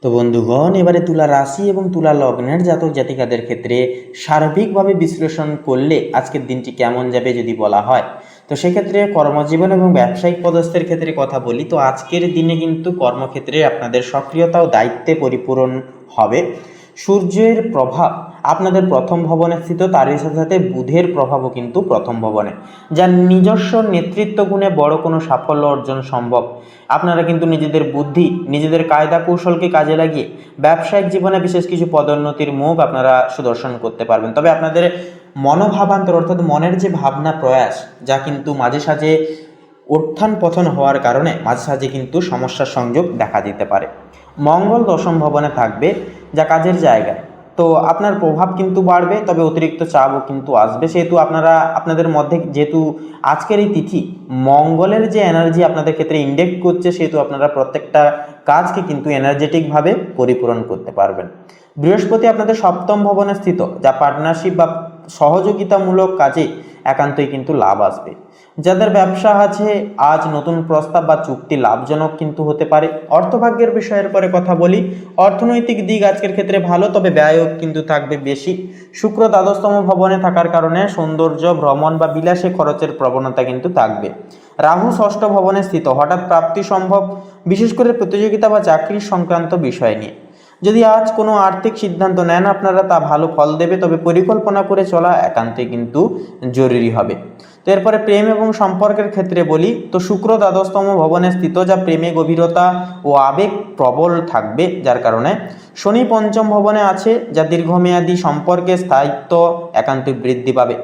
তো বন্ধুগণ, এবারে তুলা রাশি এবং তুলা লগ্নের জাতক জাতিকাদের ক্ষেত্রে সার্বিকভাবে বিশ্লেষণ করলে আজকের দিনটি কেমন যাবে যদি বলা হয়, তো সেক্ষেত্রে কর্মজীবন এবং ব্যবসায়িক পদস্থের ক্ষেত্রে কথা বলি, তো আজকের দিনে কিন্তু কর্মক্ষেত্রে আপনাদের সক্রিয়তা ও দায়িত্বে পরিপূরণ হবে। সূর্যের প্রভাব আপনাদের প্রথম ভবনে স্থিত, তারই সাথে সাথে বুধের প্রভাবও কিন্তু প্রথম ভবনে, যার নিজস্ব নেতৃত্ব গুণে বড় কোনো সাফল্য অর্জন সম্ভব। আপনারা কিন্তু নিজেদের বুদ্ধি, নিজেদের কায়দা কৌশলকে কাজে লাগিয়ে ব্যবসায়িক জীবনে বিশেষ কিছু পদোন্নতির মুখ আপনারা সুদর্শন করতে পারবেন। তবে আপনাদের মনোভাবান্তর অর্থাৎ মনের যে ভাবনা প্রয়াস, যা কিন্তু মাঝে সাঝে উত্থান পতন হওয়ার কারণে মাঝে সাঝে কিন্তু সমস্যার সংযোগ দেখা দিতে পারে। মঙ্গল দশম ভবনে থাকবে, যা কাজের জায়গায়, তো আপনার প্রভাব কিন্তু বাড়বে, তবে অতিরিক্ত চাপও কিন্তু আসবে। সেহেতু আপনাদের মধ্যে যেহেতু আজকের এই তিথি মঙ্গলের যে এনার্জি আপনাদের ক্ষেত্রে ইন্ডেক্ট করছে, সেহেতু আপনারা প্রত্যেকটা কাজকে কিন্তু এনার্জেটিকভাবে পরিপূরণ করতে পারবেন। বৃহস্পতি আপনাদের সপ্তম ভবনে স্থিত, যা পার্টনারশিপ বা সহযোগিতামূলক কাজে একান্তই কিন্তু লাভ আসবে। যাদের ব্যবসা আছে, আজ নতুন প্রস্তাব বা চুক্তি লাভজনক কিন্তু হতে পারে। অর্থভাগ্যের বিষয়ের পরে কথা বলি, অর্থনৈতিক দিক আজকের ক্ষেত্রে ভালো, তবে ব্যয়ও কিন্তু থাকবে বেশি। শুক্র দ্বাদশতম ভবনে থাকার কারণে সৌন্দর্য, ভ্রমণ বা বিলাসে খরচের প্রবণতা কিন্তু থাকবে। রাহু ষষ্ঠ ভবনে স্থিত, হঠাৎ প্রাপ্তি সম্ভব, বিশেষ করে প্রতিযোগিতা বা চাকরির সংক্রান্ত বিষয় নিয়ে। যদি আজ কোনো আর্থিক সিদ্ধান্ত নেন আপনারা, তা ভালো ফল দেবে, তবে পরিকল্পনা করে চলা একান্তই কিন্তু জরুরি হবে। তো এরপরে প্রেম এবং সম্পর্কের ক্ষেত্রে বলি, তো শুক্র দ্বাদশতম ভবনে স্থিত, যা প্রেমে গভীরতা ও আবেগ প্রবল থাকবে, যার কারণে শনি পঞ্চম ভবনে আছে, যা দীর্ঘমেয়াদী সম্পর্কে স্থায়িত্ব একান্তই বৃদ্ধি পাবে।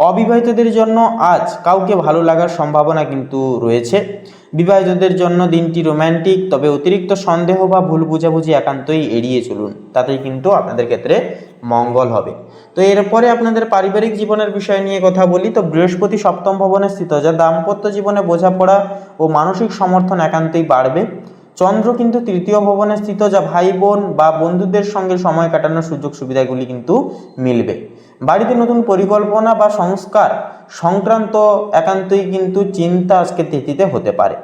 অবিবাহিতদের জন্য আজ কাউকে ভালো লাগার সম্ভাবনা কিন্তু রয়েছে। বিবাহিতদের জন্য দিনটি রোম্যান্টিক, তবে অতিরিক্ত সন্দেহ বা ভুল বুঝাবুঝি একান্তই এড়িয়ে চলুন, তাতেই কিন্তু আপনাদের ক্ষেত্রে মঙ্গল হবে। তো এরপরে আপনাদের পারিবারিক জীবনের বিষয় নিয়ে কথা বলি, তো বৃহস্পতি সপ্তম ভবনে স্থিত, যা দাম্পত্য জীবনে বোঝাপড়া ও মানসিক সমর্থন একান্তই বাড়বে। চন্দ্র কিন্তু তৃতীয় ভবনে স্থিত, যা ভাই বোন বা বন্ধুদের সঙ্গে সময় কাটানোর সুযোগ সুবিধাগুলি কিন্তু মিলবে। বাড়িতে নতুন পরিকল্পনা বা সংস্কার সংক্রান্ত একান্তই কিন্তু চিন্তা আজকে তিথিতে হতে পারে।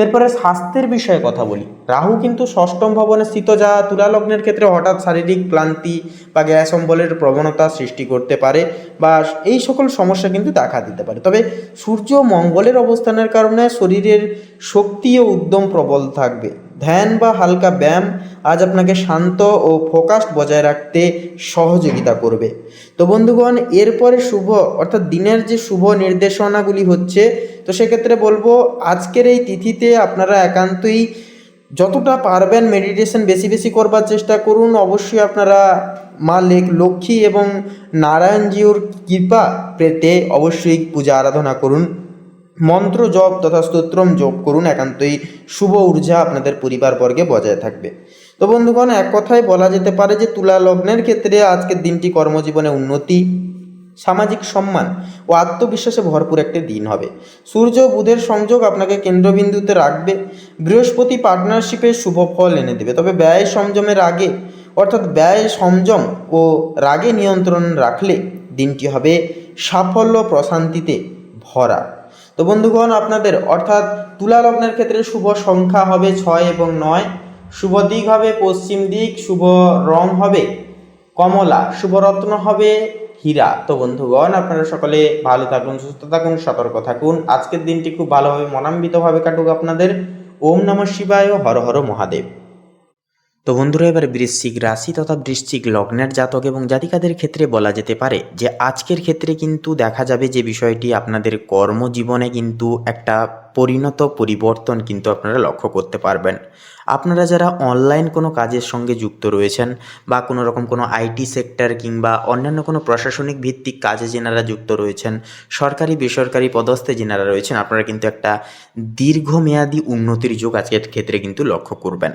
এরপরে স্বাস্থ্যের বিষয়ে কথা বলি, রাহু কিন্তু ষষ্ঠম ভবনে স্থিত, যা তুলা লগ্নের ক্ষেত্রে হঠাৎ শারীরিক ক্লান্তি বা গ্যাস অম্বলের প্রবণতা সৃষ্টি করতে পারে, বা এই সকল সমস্যা কিন্তু দেখা দিতে পারে। তবে সূর্য মঙ্গলের অবস্থানের কারণে শরীরের শক্তি ও উদ্যম প্রবল থাকবে। ধ্যান বা হালকা ব্যায়াম আজ আপনাকে শান্ত ও ফোকাসড বজায় রাখতে সহযোগিতা করবে। তো বন্ধুগণ, এরপরে শুভ অর্থাৎ দিনের যে শুভ নির্দেশনাগুলি হচ্ছে, তো সেক্ষেত্রে বলবো আজকের এই তিথিতে আপনারা একান্তই যতটা পারবেন মেডিটেশন বেশি বেশি করবার চেষ্টা করুন। অবশ্যই আপনারা মা লক্ষ্মী এবং নারায়ণজিউর কৃপা পেতে অবশ্যই পূজা আরাধনা করুন, মন্ত্র জপ তথা স্তোত্রম জপ করুন। একান্তই শুভ ঊর্জা আপনাদের পরিবারবর্গে বজায় থাকবে। তো বন্ধুগণ, এক কথায় বলা যেতে পারে যে তুলা লগ্নের ক্ষেত্রে আজকের দিনটি কর্মজীবনে উন্নতি, সামাজিক সম্মান ও আত্মবিশ্বাসে ভরপুর একটি দিন হবে। সূর্য ও বুধের সংযোগ আপনাকে কেন্দ্রবিন্দুতে রাখবে। বৃহস্পতি পার্টনারশিপে শুভ ফল এনে দেবে। তবে ব্যয় সংযমের আগে, অর্থাৎ ব্যয় সংযম ও রাগে নিয়ন্ত্রণ রাখলে দিনটি হবে সাফল্য প্রশান্তিতে ভরা। তো বন্ধুগণ, আপনাদের অর্থাৎ তুলা লগ্নের ক্ষেত্রে শুভ সংখ্যা হবে 6 এবং 9, শুভ দিক হবে পশ্চিম দিক, শুভ রং হবে কমলা, শুভ রত্ন হবে হীরা। তো বন্ধুগণ, আপনারা সকলে ভালো থাকুন, সুস্থ থাকুন, সতর্ক থাকুন। আজকের দিনটি খুব ভালোভাবে মনান্বিতভাবে কাটুক আপনাদের। ওম নমঃ শিবায়, হর হর মহাদেব। তো বন্ধুরা, এবার বৃশ্চিক রাশি তথা বৃশ্চিক লগ্নের জাতক এবং জাতিকাদের ক্ষেত্রে বলা যেতে পারে যে আজকের ক্ষেত্রে কিন্তু দেখা যাবে যে বিষয়টি আপনাদের কর্মজীবনে কিন্তু একটা পরিবর্তন কিন্তু আপনারা লক্ষ্য করতে পারবেন। আপনারা যারা অনলাইন কোনো কাজের সঙ্গে যুক্ত রয়েছেন বা কোনো রকম কোনো আইটি সেক্টর কিংবা অন্যান্য কোনো প্রশাসনিক ভিত্তিক কাজে যেনারা যুক্ত রয়েছেন, সরকারি বেসরকারি পদস্থে যেনারা রয়েছেন, আপনারা কিন্তু একটা দীর্ঘমেয়াদী উন্নতির যোগ আজকের ক্ষেত্রে কিন্তু লক্ষ্য করবেন।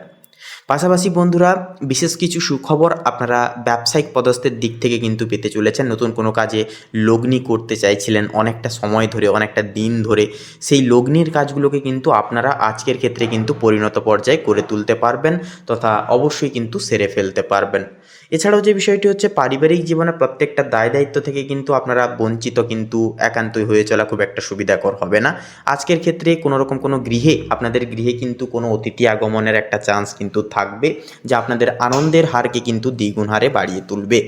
পাশাপাশি বন্ধুরা, বিশেষ কিছু সুখবর আপনারা ব্যবসায়িক পদস্থের দিক থেকে কিন্তু পেতে চলেছেন। নতুন কোনো কাজে লগ্নি করতে চাইছিলেন অনেকটা সময় ধরে, অনেকটা দিন ধরে, সেই লগ্নির কাজগুলোকে কিন্তু আপনারা আজকের ক্ষেত্রে কিন্তু পরিণত পর্যায়ে করে তুলতে পারবেন তথা অবশ্যই কিন্তু সেরে ফেলতে পারবেন। এছাড়াও যে বিষয়টি হচ্ছে, পারিবারিক জীবনে প্রত্যেকটা দায় দায়িত্ব থেকে কিন্তু আপনারা বঞ্চিত কিন্তু একান্তই হয়ে চলা খুব একটা সুবিধাকর হবে না। আজকের ক্ষেত্রে কোনো রকম কোনো আপনাদের গৃহে কিন্তু কোনো অতিথি আগমনের একটা চান্স কিন্তু থাকবে, যা আপনাদের আনন্দের হারকে কিন্তু দ্বিগুণ হারে বাড়িয়ে তুলবে।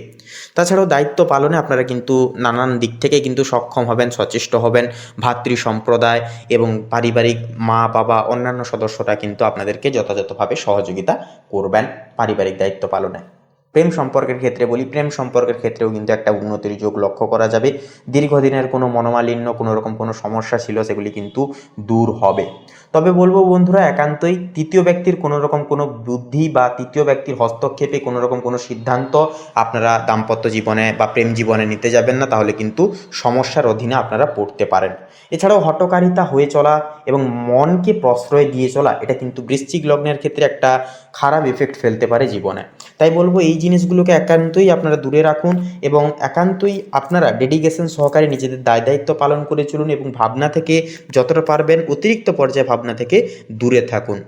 তাছাড়াও দায়িত্ব পালনে আপনারা কিন্তু নানান দিক থেকে কিন্তু সক্ষম হবেন, সচেষ্ট হবেন। ভাতৃ সম্প্রদায় এবং পারিবারিক মা বাবা অন্যান্য সদস্যরা কিন্তু আপনাদেরকে যথাযথভাবে সহযোগিতা করবেন পারিবারিক দায়িত্ব পালনে। প্রেম সম্পর্কের ক্ষেত্রে বলি, প্রেম সম্পর্কের ক্ষেত্রেও কিন্তু একটা উন্নতির যোগ লক্ষ্য করা যাবে। দীর্ঘদিনের কোনো মনোমালিন্য, কোনো রকম কোনো সমস্যা ছিল, সেগুলি কিন্তু দূর হবে। তবে বলবো বন্ধুরা, একান্তই তৃতীয় ব্যক্তির কোনো রকম কোনো বুদ্ধি বা তৃতীয় ব্যক্তির হস্তক্ষেপে কোনো রকম কোনো সিদ্ধান্ত আপনারা দাম্পত্য জীবনে বা প্রেম জীবনে নিতে যাবেন না, তাহলে কিন্তু সমস্যার অধীনে আপনারা পড়তে পারেন। এছাড়াও হঠকারিতা হয়ে চলা এবং মনকে প্রশ্রয় দিয়ে চলা, এটা কিন্তু বৃশ্চিক লগ্নের ক্ষেত্রে একটা খারাপ এফেক্ট ফেলতে পারে জীবনে। তাই বলবো এই জিনিসগুলোকে একান্তই আপনারা দূরে রাখুন এবং একান্তই আপনারা ডেডিকেশন সহকারে নিজেদের দায় দায়িত্ব পালন করে চলুন এবং ভাবনা থেকে যতটা পারবেন অতিরিক্ত পর্যায়ে ভাবনা থেকে দূরে থাকুন।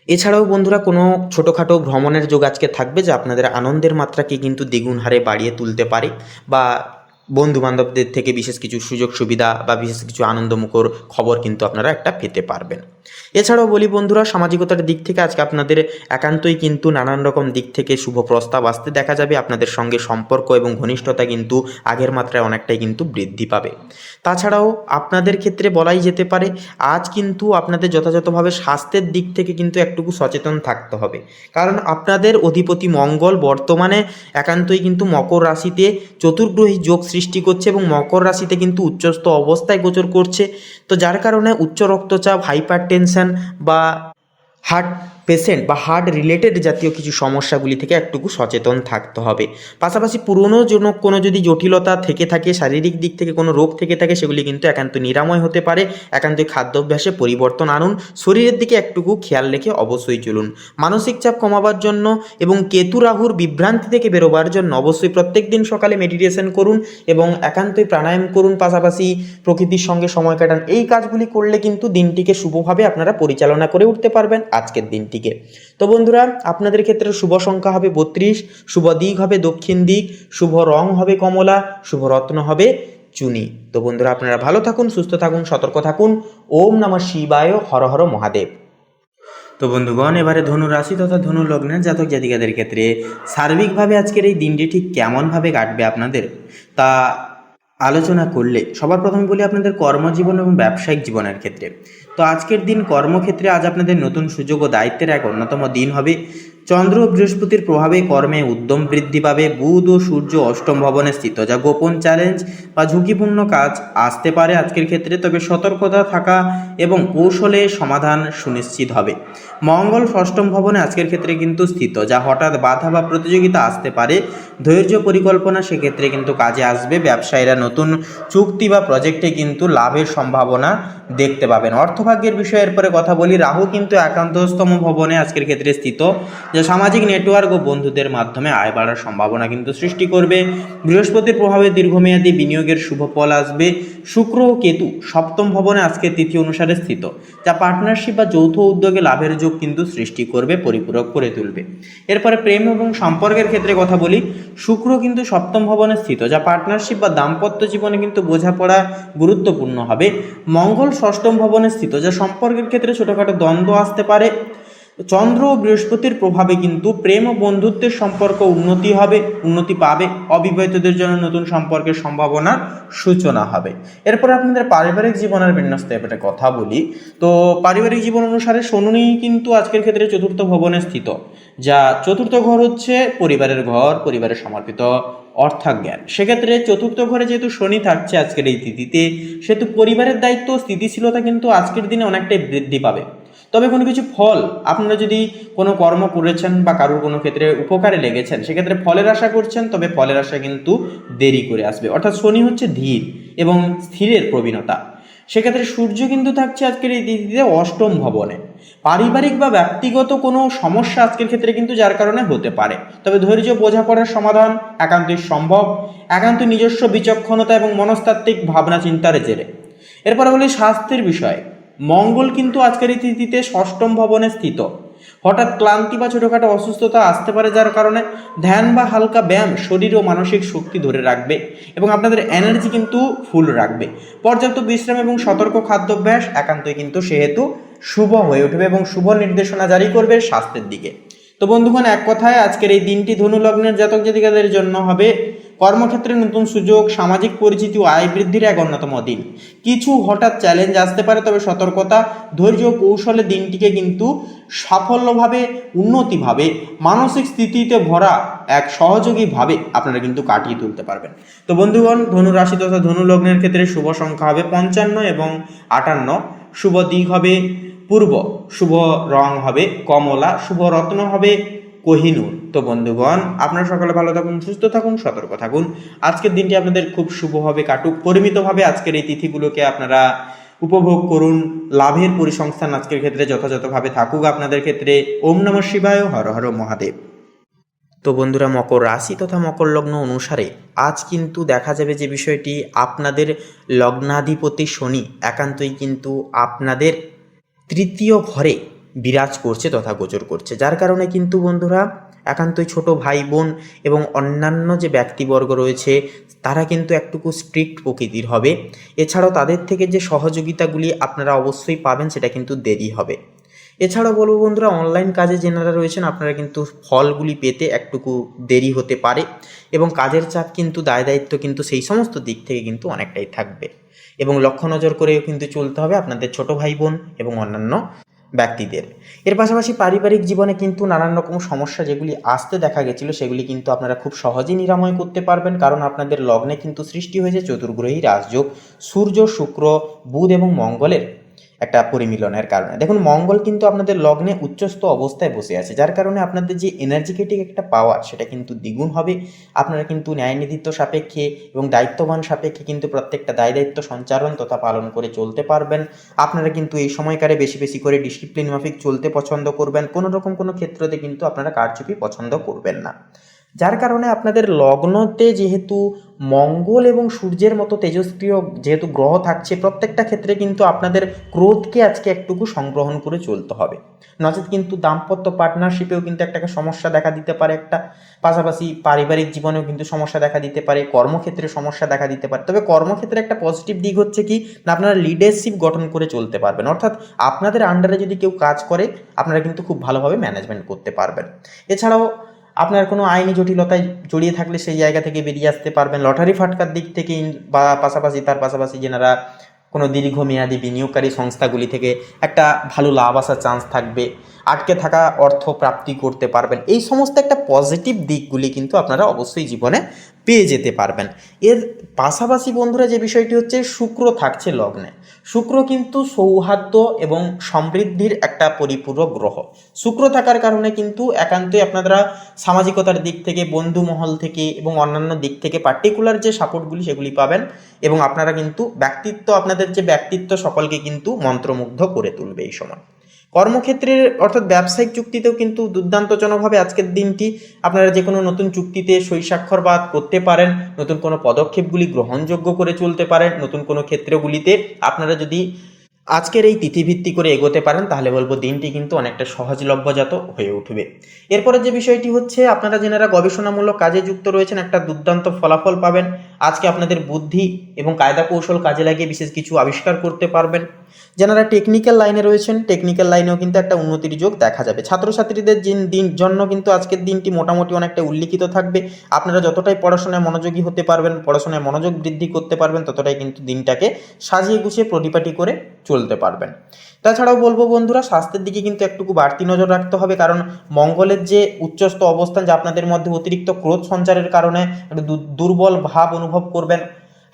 এছাড়াও বন্ধুরা, কোনো ছোটোখাটো ভ্রমণের যোগ আজকে থাকবে, যা আপনাদের আনন্দের মাত্রাকে কিন্তু দ্বিগুণ হারে বাড়িয়ে তুলতে পারে, বা বন্ধুবান্ধবদের থেকে বিশেষ কিছু সুযোগ সুবিধা বা বিশেষ কিছু আনন্দমুখর খবর কিন্তু আপনারা একটা পেতে পারবেন। এছাড়াও বলি বন্ধুরা, সামাজিকতার দিক থেকে আজকে আপনাদের একান্তই কিন্তু নানান রকম দিক থেকে শুভ প্রস্তাব আসতে দেখা যাবে। আপনাদের সঙ্গে সম্পর্ক এবং ঘনিষ্ঠতা কিন্তু আগের মাত্রায় অনেকটাই কিন্তু বৃদ্ধি পাবে। তাছাড়াও আপনাদের ক্ষেত্রে বলাই যেতে পারে, আজ কিন্তু আপনাদের যথাযথভাবে স্বাস্থ্যের দিক থেকে কিন্তু একটুকু সচেতন থাকতে হবে, কারণ আপনাদের অধিপতি মঙ্গল বর্তমানে একান্তই কিন্তু মকর রাশিতে চতুর্গ্রহী যোগ সৃষ্টি করছে এবং মকর রাশিতে কিন্তু উচ্চস্থ অবস্থায় গোচর করছে। তো যার কারণে উচ্চ রক্তচাপ, হাইপার টেনশন বা হার্ট পেশেন্ট বা হার্ট রিলেটেড জাতীয় কিছু সমস্যাগুলি থেকে একটুকু সচেতন থাকতে হবে। পাশাপাশি পুরনো কোনো যদি জটিলতা থেকে থাকে, শারীরিক দিক থেকে কোনো রোগ থেকে থাকে, সেগুলি কিন্তু একান্ত নিরাময় হতে পারে। একান্তই খাদ্যাভ্যাসে পরিবর্তন আনুন, শরীরের দিকে একটুকু খেয়াল রেখে অবশ্যই চলুন। মানসিক চাপ কমাবার জন্য এবং কেতু রাহুর বিভ্রান্তি থেকে বেরোবার জন্য অবশ্যই প্রত্যেক দিন সকালে মেডিটেশন করুন এবং একান্তই প্রাণায়াম করুন, পাশাপাশি প্রকৃতির সঙ্গে সময় কাটান। এই কাজগুলি করলে কিন্তু দিনটিকে শুভভাবে আপনারা পরিচালনা করে উঠতে পারবেন আজকের দিনটিকে। তো বন্ধুরা, আপনাদের ক্ষেত্রে শুভ সংখ্যা হবে 32, শুভ দিক হবে দক্ষিণ দিক, শুভ রং হবে কমলা, শুভ রত্ন হবে চুনি। তো বন্ধুরা, আপনারা ভালো থাকুন, সুস্থ থাকুন, সতর্ক থাকুন। ওম নমঃ শিবায়, হর হর মহাদেব। তো বন্ধুগণ, এবারে ধনু রাশি তথা ধনু লগ্নের জাতক জাতিকাদের ক্ষেত্রে সার্বিকভাবে আজকের এই দিনটি ঠিক কেমনভাবে কাটবে আপনাদের, তা আলোচনা করলে সবার প্রথমে বলি আপনাদের কর্মজীবন এবং ব্যবসায়িক জীবনের ক্ষেত্রে। তো আজকের দিন কর্মক্ষেত্রে আজ আপনাদের নতুন সুযোগ ও দায়িত্বের এক অন্যতম দিন হবে। চন্দ্র ও বৃহস্পতির প্রভাবে কর্মে উদ্যম বৃদ্ধি পাবে। বুধ ও সূর্য অষ্টম ভবনে স্থিত, যা গোপন চ্যালেঞ্জ বা ঝুঁকিপূর্ণ কাজ আসতে পারে আজকের ক্ষেত্রে, তবে সতর্কতা থাকা এবং কৌশলে সমাধান সুনিশ্চিত হবে। মঙ্গল ষষ্ঠম ভবনে আজকের ক্ষেত্রে কিন্তু স্থিত, যা হঠাৎ বাধা বা প্রতিযোগিতা আসতে পারে। ধৈর্য পরিকল্পনা সেক্ষেত্রে কিন্তু কাজে আসবে। ব্যবসায়ীরা নতুন চুক্তি বা প্রজেক্টে কিন্তু লাভের সম্ভাবনা দেখতে পাবেন। অর্থভাগ্যের বিষয়ের পরে কথা বলি, রাহু কিন্তু একাদশতম ভবনে আজকের ক্ষেত্রে স্থিত, যা সামাজিক নেটওয়ার্ক ও বন্ধুদের মাধ্যমে আয় বাড়ার সম্ভাবনা কিন্তু সৃষ্টি করবে। বৃহস্পতির প্রভাবে দীর্ঘমেয়াদী বিনিয়োগের শুভ ফল আসবে। শুক্র ও কেতু সপ্তম ভবনে আজকের তিথি অনুসারে স্থিত, যা পার্টনারশিপ বা যৌথ উদ্যোগে লাভের যোগ কিন্তু সৃষ্টি করবে, পরিপূরক করে তুলবে। এরপরে প্রেম এবং সম্পর্কের ক্ষেত্রে কথা বলি, শুক্র কিন্তু সপ্তম ভবনে স্থিত, যা পার্টনারশিপ বা দাম্পত্য জীবনে কিন্তু বোঝাপড়া গুরুত্বপূর্ণ হবে। মঙ্গল ষষ্ঠম ভবনে স্থিত, যা সম্পর্কের ক্ষেত্রে ছোটোখাটো দ্বন্দ্ব আসতে পারে। চন্দ্র ও বৃহস্পতির প্রভাবে কিন্তু প্রেম ও বন্ধুত্বের সম্পর্ক উন্নতি পাবে। অবিবাহিতদের জন্য নতুন সম্পর্কের সম্ভাবনার সূচনা হবে। এরপর আপনাদের পারিবারিক জীবনের বিন্যাস ব্যাপারে কথা বলি, তো পারিবারিক জীবন অনুসারে শনি কিন্তু আজকের ক্ষেত্রে চতুর্থ ভবনে স্থিত, যা চতুর্থ ঘর হচ্ছে পরিবারের ঘর, পরিবারের সমর্পিত অর্থাজ্ঞান। সেক্ষেত্রে চতুর্থ ঘরে যেহেতু শনি থাকছে আজকের এই তিথিতে, সেহেতু পরিবারের দায়িত্ব ও স্থিতিশীলতা কিন্তু আজকের দিনে অনেকটাই বৃদ্ধি পাবে। তবে কোনো কিছু ফল আপনারা যদি কোনো কর্ম করেছেন বা কারোর কোনো ক্ষেত্রে উপকারে লেগেছেন, সেক্ষেত্রে ফলের আশা করছেন, তবে ফলের আশা কিন্তু দেরি করে আসবে। অর্থাৎ শনি হচ্ছে ধীর এবং স্থিরের প্রবীণতা। সেক্ষেত্রে সূর্য কিন্তু থাকছে আজকের এই তিথিতে অষ্টম ভবনে। পারিবারিক বা ব্যক্তিগত কোনো সমস্যা আজকের ক্ষেত্রে কিন্তু যার কারণে হতে পারে, তবে ধৈর্য বোঝাপড়ার সমাধান একান্তই সম্ভব, একান্ত নিজস্ব বিচক্ষণতা এবং মনস্তাত্ত্বিক ভাবনা চিন্তার জেরে। এরপরে বলি স্বাস্থ্যের বিষয়, মঙ্গল কিন্তু আজকের এই তিথিতে ষষ্ঠম ভবনে স্থিত। হঠাৎ ক্লান্তি বা ছোটোখাটো অসুস্থতা আসতে পারে, যার কারণে ধ্যান বা হালকা ব্যায়াম শরীর ও মানসিক শক্তি ধরে রাখবে এবং আপনাদের এনার্জি কিন্তু ফুল রাখবে। পর্যাপ্ত বিশ্রাম এবং সতর্ক খাদ্যাভ্যাস একান্তই কিন্তু সেহেতু শুভ হয়ে উঠবে এবং শুভ নির্দেশনা জারি করবে স্বাস্থ্যের দিকে। তো বন্ধুগণ, এক কথায় আজকের এই দিনটি ধনু লগ্নের জাতক জাতিকাদের জন্য হবে কর্মক্ষেত্রে নতুন সুযোগ, সামাজিক পরিচিতি ও আয় বৃদ্ধির এক অন্যতম দিন। কিছু হঠাৎ চ্যালেঞ্জ আসতে পারে, তবে সতর্কতা, ধৈর্য ও কৌশলে দিনটিকে কিন্তু সাফল্যভাবে, উন্নতিভাবে, মানসিক স্থিতিতে ভরা এক সহযোগীভাবে আপনারা কিন্তু কাটিয়ে তুলতে পারবেন। তো বন্ধুগণ, ধনু রাশি তথা ধনু লগ্নের ক্ষেত্রে শুভ সংখ্যা হবে 55 এবং 58, শুভ দিক হবে পূর্ব, শুভ রং হবে কমলা, শুভ রত্ন হবে কোহিনূর। তো বন্ধুগণ, আপনারা সকলে ভালো থাকুন, সুস্থ থাকুন, সতর্ক থাকুন। আজকের দিনটি আপনাদের খুব শুভভাবে কাটুক, পরিমিতভাবে আজকের এই তিথিগুলোকে আপনারা উপভোগ করুন। লাভের পরিসংস্থান আজকের ক্ষেত্রে যথাযথভাবে থাকুক আপনাদের ক্ষেত্রে। ওম নমঃ শিবায়, হর হর মহাদেব। তো বন্ধুরা, মকর রাশি তথা মকর লগ্ন অনুসারে আজ কিন্তু দেখা যাবে যে বিষয়টি আপনাদের লগ্নাধিপতি শনি একান্তই কিন্তু আপনাদের তৃতীয় ঘরে বিরাজ করছে তথা গোচর করছে, যার কারণে কিন্তু বন্ধুরা একান্তই ছোট ভাই বোন এবং অন্যান্য যে ব্যক্তিবর্গ রয়েছে তারা কিন্তু একটুকু স্ট্রিক্ট প্রকৃতির হবে। এছাড়াও তাদের থেকে যে সহযোগিতাগুলি আপনারা অবশ্যই পাবেন সেটা কিন্তু দেরি হবে। এছাড়াও বলবো বন্ধুরা, অনলাইন কাজে যেনারা রয়েছেন আপনারা কিন্তু ফলগুলি পেতে একটুকু দেরি হতে পারে এবং কাজের চাপ কিন্তু দায় দায়িত্ব কিন্তু সেই সমস্ত দিক থেকে কিন্তু অনেকটাই থাকবে এবং লক্ষ্য নজর করেও কিন্তু চলতে হবে আপনাদের ছোট ভাই বোন এবং অন্যান্য ব্যক্তিদের। এর পাশাপাশি পারিবারিক জীবনে কিন্তু নানান রকম সমস্যা যেগুলি আসতে দেখা গেছিলো সেগুলি কিন্তু আপনারা খুব সহজেই নিরাময় করতে পারবেন, কারণ আপনাদের লগ্নে কিন্তু সৃষ্টি হয়েছে চতুর্গ্রহী রাজযোগ, সূর্য, শুক্র, বুধ এবং মঙ্গলের একটা পরিমিলনের কারণে। দেখুন, মঙ্গল কিন্তু আপনাদের লগ্নে উচ্চস্থ অবস্থায় বসে আছে, যার কারণে আপনাদের যে এনার্জেটিক একটা পাওয়ার সেটা কিন্তু দ্বিগুণ হবে। আপনারা কিন্তু ন্যায়নিধিত্ব সাপেক্ষে এবং দায়িত্ববান সাপেক্ষে কিন্তু প্রত্যেকটা দায় দায়িত্ব সঞ্চালন তথা পালন করে চলতে পারবেন। আপনারা কিন্তু এই সময়কারে বেশি বেশি করে ডিসিপ্লিন মাফিক চলতে পছন্দ করবেন, কোনো রকম কোনো ক্ষেত্রতে কিন্তু আপনারা কারচুপি পছন্দ করবেন না, যার কারণে আপনাদের লগ্নতে যেহেতু মঙ্গল এবং সূর্যের মতো তেজস্ক্রিয় যেহেতু গ্রহ থাকছে, প্রত্যেকটা ক্ষেত্রে কিন্তু আপনাদের ক্রোধকে আজকে একটুকু সংগ্রহণ করে চলতে হবে, নচেত কিন্তু দাম্পত্য পার্টনারশিপেও কিন্তু একটা সমস্যা দেখা দিতে পারে, একটা পাশাপাশি পারিবারিক জীবনেও কিন্তু সমস্যা দেখা দিতে পারে, কর্মক্ষেত্রে সমস্যা দেখা দিতে পারে। তবে কর্মক্ষেত্রে একটা পজিটিভ দিক হচ্ছে কি না, আপনারা লিডারশিপ গঠন করে চলতে পারবেন, অর্থাৎ আপনাদের আন্ডারে যদি কেউ কাজ করে আপনারা কিন্তু খুব ভালোভাবে ম্যানেজমেন্ট করতে পারবেন। এছাড়াও আপনার কোনো আইনি জটিলতায় জড়িয়ে থাকলে সেই জায়গা থেকে বেরিয়ে আসতে পারবেন। লটারি ফাটকার দিক থেকে বা তার পাশাপাশি যেনারা কোনো দীর্ঘমেয়াদী বিনিয়োগকারী সংস্থাগুলি থেকে একটা ভালো লাভ আসার চান্স থাকবে, আটকে থাকা অর্থ প্রাপ্তি করতে পারবেন। এই সমস্ত একটা পজিটিভ দিকগুলি কিন্তু আপনারা অবশ্যই জীবনে পেয়ে যেতে পারবেন। এর পাশাপাশি বন্ধুরা যে বিষয়টি হচ্ছে, শুক্র থাকছে লগ্নে। শুক্র কিন্তু সৌহার্দ্য এবং সমৃদ্ধির একটা পরিপূরক গ্রহ। শুক্র থাকার কারণে কিন্তু একান্তই আপনারা সামাজিকতার দিক থেকে, বন্ধু মহল থেকে এবং অন্যান্য দিক থেকে পার্টিকুলার যে সাপোর্টগুলি সেগুলি পাবেন, এবং আপনারা কিন্তু আপনাদের যে ব্যক্তিত্ব সকলকে কিন্তু মন্ত্রমুগ্ধ করে তুলবে এই সময়। কর্মক্ষেত্রের অর্থাৎ ব্যবসায়িক চুক্তিতেও কিন্তু দুর্দান্তজনকভাবে আজকের দিনটি আপনারা যে কোনো নতুন চুক্তিতে সই স্বাক্ষরবাদ করতে পারেন, নতুন কোনো পদক্ষেপগুলি গ্রহণযোগ্য করে চলতে পারেন। নতুন কোনো ক্ষেত্রগুলিতে আপনারা যদি আজকের এই তিথিভিত্তি করে এগোতে পারেন, তাহলে বলবো দিনটি কিন্তু অনেকটা সহজলভ্যজাত হয়ে উঠবে। এরপরে যে বিষয়টি হচ্ছে, আপনারা যারা গবেষণামূলক কাজে যুক্ত রয়েছেন, একটা দুর্দান্ত ফলাফল পাবেন। আজকে আপনাদের বুদ্ধি এবং কায়দা কৌশল কাজে লাগিয়ে বিশেষ কিছু আবিষ্কার করতে পারবেন। যারা টেকনিক্যাল লাইনে রয়েছেন, টেকনিক্যাল লাইনেও কিন্তু একটা উন্নতির যোগ দেখা যাবে। ছাত্রছাত্রীদের জন্য কিন্তু আজকের দিনটি মোটামুটি অনেকটা উল্লিখিত থাকবে। আপনারা যতটাই পড়াশোনায় মনোযোগী হতে পারবেন, পড়াশোনায় মনোযোগ বৃদ্ধি করতে পারবেন, ততটাই কিন্তু দিনটাকে সাজিয়ে গুছিয়ে পরিপাটি করে চলতে পারবেন। তাছাড়াও বলবো বন্ধুরা, স্বাস্থ্যের দিকে কিন্তু একটুকু বাড়তি নজর রাখতে হবে, কারণ মঙ্গলের যে উচ্চস্থ অবস্থান, যা আপনাদের মধ্যে অতিরিক্ত ক্রোধ সঞ্চারের কারণে একটু দুর্বল ভাব অনুভব করবেন।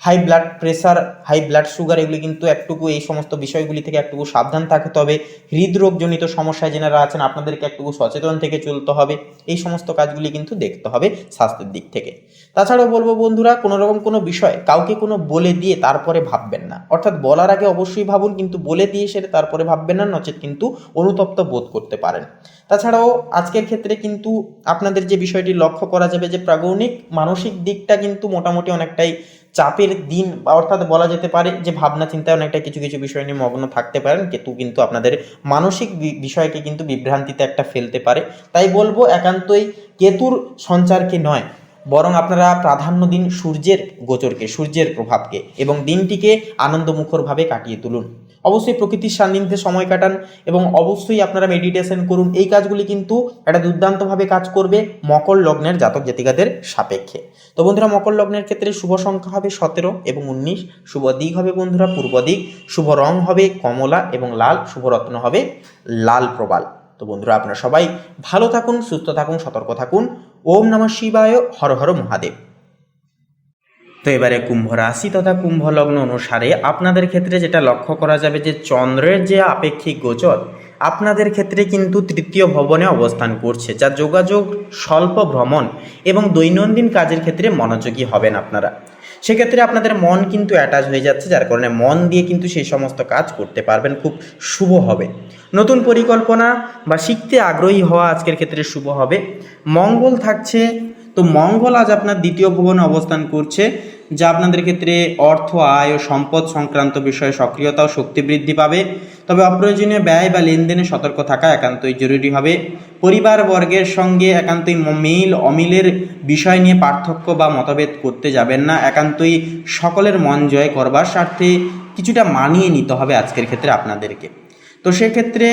High blood pressure, high blood sugar, এগুলি কিন্তু একটুকু এই সমস্ত বিষয়গুলি থেকে একটুকু সাবধান থাকতে হবে। হৃদরোগজনিত সমস্যায় যারা আছেন, আপনাদেরকে একটুকু সচেতন থেকে চলতে হবে। এই সমস্ত কাজগুলি কিন্তু দেখতে হবে স্বাস্থ্যের দিক থেকে। তাছাড়াও বলবো বন্ধুরা, কোনো রকম কোনো বিষয় কাউকে কোনো বলে দিয়ে তারপরে ভাববেন না। অর্থাৎ বলার আগে অবশ্যই ভাবুন, কিন্তু বলে দিয়ে সেটা তারপরে ভাববেন না, নচেত কিন্তু অনুতপ্ত বোধ করতে পারেন। তাছাড়াও আজকের ক্ষেত্রে কিন্তু আপনাদের যে বিষয়টি লক্ষ্য করা যাবে, যে প্রাগণিক মানসিক দিকটা কিন্তু মোটামুটি অনেকটাই চাপের দিন, অর্থাৎ বলা যেতে পারে যে ভাবনা চিন্তায় অনেকটা কিছু কিছু বিষয় নিয়ে মগ্ন থাকতে পারেন। কিন্তু আপনাদের মানসিক বিষয়কে কিন্তু বিভ্রান্তিতে একটা ফেলতে পারে। তাই বলবো একান্তই কেতুর সঞ্চারকে নয়, বরং আপনারা প্রাধান্য দিন সূর্যের গোচরকে, সূর্যের প্রভাবকে, এবং দিনটিকে আনন্দমুখরভাবে কাটিয়ে তুলুন। অবশ্যই প্রকৃতির সান্নিধ্যে সময় কাটান এবং অবশ্যই আপনারা মেডিটেশন করুন। এই কাজগুলি কিন্তু একটা দুর্দান্তভাবে কাজ করবে মকর লগ্নের জাতক জাতিকাদের সাপেক্ষে। তো বন্ধুরা, মকর লগ্নের ক্ষেত্রে শুভ সংখ্যা হবে 17 এবং 19। শুভ দিক হবে বন্ধুরা পূর্ব দিক। শুভ রং হবে কমলা এবং লাল। শুভ রত্ন হবে লাল প্রবাল। তো বন্ধুরা, আপনারা সবাই ভালো থাকুন, সুস্থ থাকুন, সতর্ক থাকুন। ওম নমঃ শিবায়, হর হর মহাদেব। তো এবারে কুম্ভ রাশি তথা কুম্ভ লগ্ন অনুসারে আপনাদের ক্ষেত্রে যেটা লক্ষ্য করা যাবে, যে চন্দ্রের যে আপেক্ষিক গোচর আপনাদের ক্ষেত্রে কিন্তু তৃতীয় ভবনে অবস্থান করছে, যা যোগাযোগ, স্বল্প ভ্রমণ এবং দৈনন্দিন কাজের ক্ষেত্রে মনোযোগী হবেন আপনারা। সেক্ষেত্রে আপনাদের মন কিন্তু অ্যাটাচ হয়ে যাচ্ছে, যার কারণে মন দিয়ে কিন্তু সেই সমস্ত কাজ করতে পারবেন, খুব শুভ হবে। নতুন পরিকল্পনা বা শিখতে আগ্রহী হওয়া আজকের ক্ষেত্রে শুভ হবে। মঙ্গল থাকছে, তো মঙ্গল আজ আপনার দ্বিতীয় ভবনে অবস্থান করছে, যা আপনাদের ক্ষেত্রে অর্থ, আয় ও সম্পদ সংক্রান্ত বিষয়ে সক্রিয়তা ও শক্তি বৃদ্ধি পাবে। তবে অপ্রয়োজনীয় ব্যয় বা লেনদেনে সতর্ক থাকা একান্তই জরুরি হবে। পরিবারবর্গের সঙ্গে একান্তই মিল অমিলের বিষয় নিয়ে পার্থক্য বা মতভেদ করতে যাবেন না। একান্তই সকলের মন জয় করবার স্বার্থে কিছুটা মানিয়ে নিতে হবে আজকের ক্ষেত্রে আপনাদেরকে। তো সেক্ষেত্রে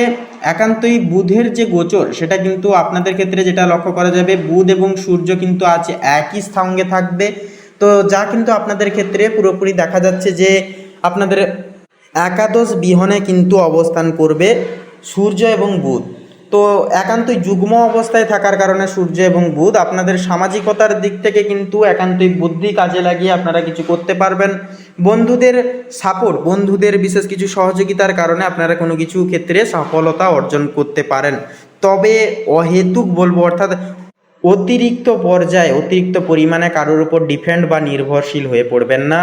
একান্তই বুধের যে গোচর, সেটা কিন্তু আপনাদের ক্ষেত্রে যেটা লক্ষ্য করা যাবে, বুধ এবং সূর্য কিন্তু আজ একই সঙ্গে থাকবে। তো যা কিন্তু আপনাদের ক্ষেত্রে পুরোপুরি দেখা যাচ্ছে যে আপনাদের একাদশ বিহনে কিন্তু অবস্থান করবে সূর্য এবং বুধ। তো একান্তই যুগ্ম অবস্থায় থাকার কারণে সূর্য এবং বুধ আপনাদের সামাজিকতার দিক থেকে কিন্তু একান্তই বুদ্ধি কাজে লাগিয়ে আপনারা কিছু করতে পারবেন। বন্ধুদের সাপোর্ট, বন্ধুদের বিশেষ কিছু সহযোগিতার কারণে আপনারা কোনো কিছু ক্ষেত্রে সফলতা অর্জন করতে পারেন। তবে অহেতুক বলবো, অর্থাৎ অতিরিক্ত পর্যায়ে, অতিরিক্ত পরিমাণে কারোর উপর ডিপেন্ড বা নির্ভরশীল হয়ে পড়বেন না।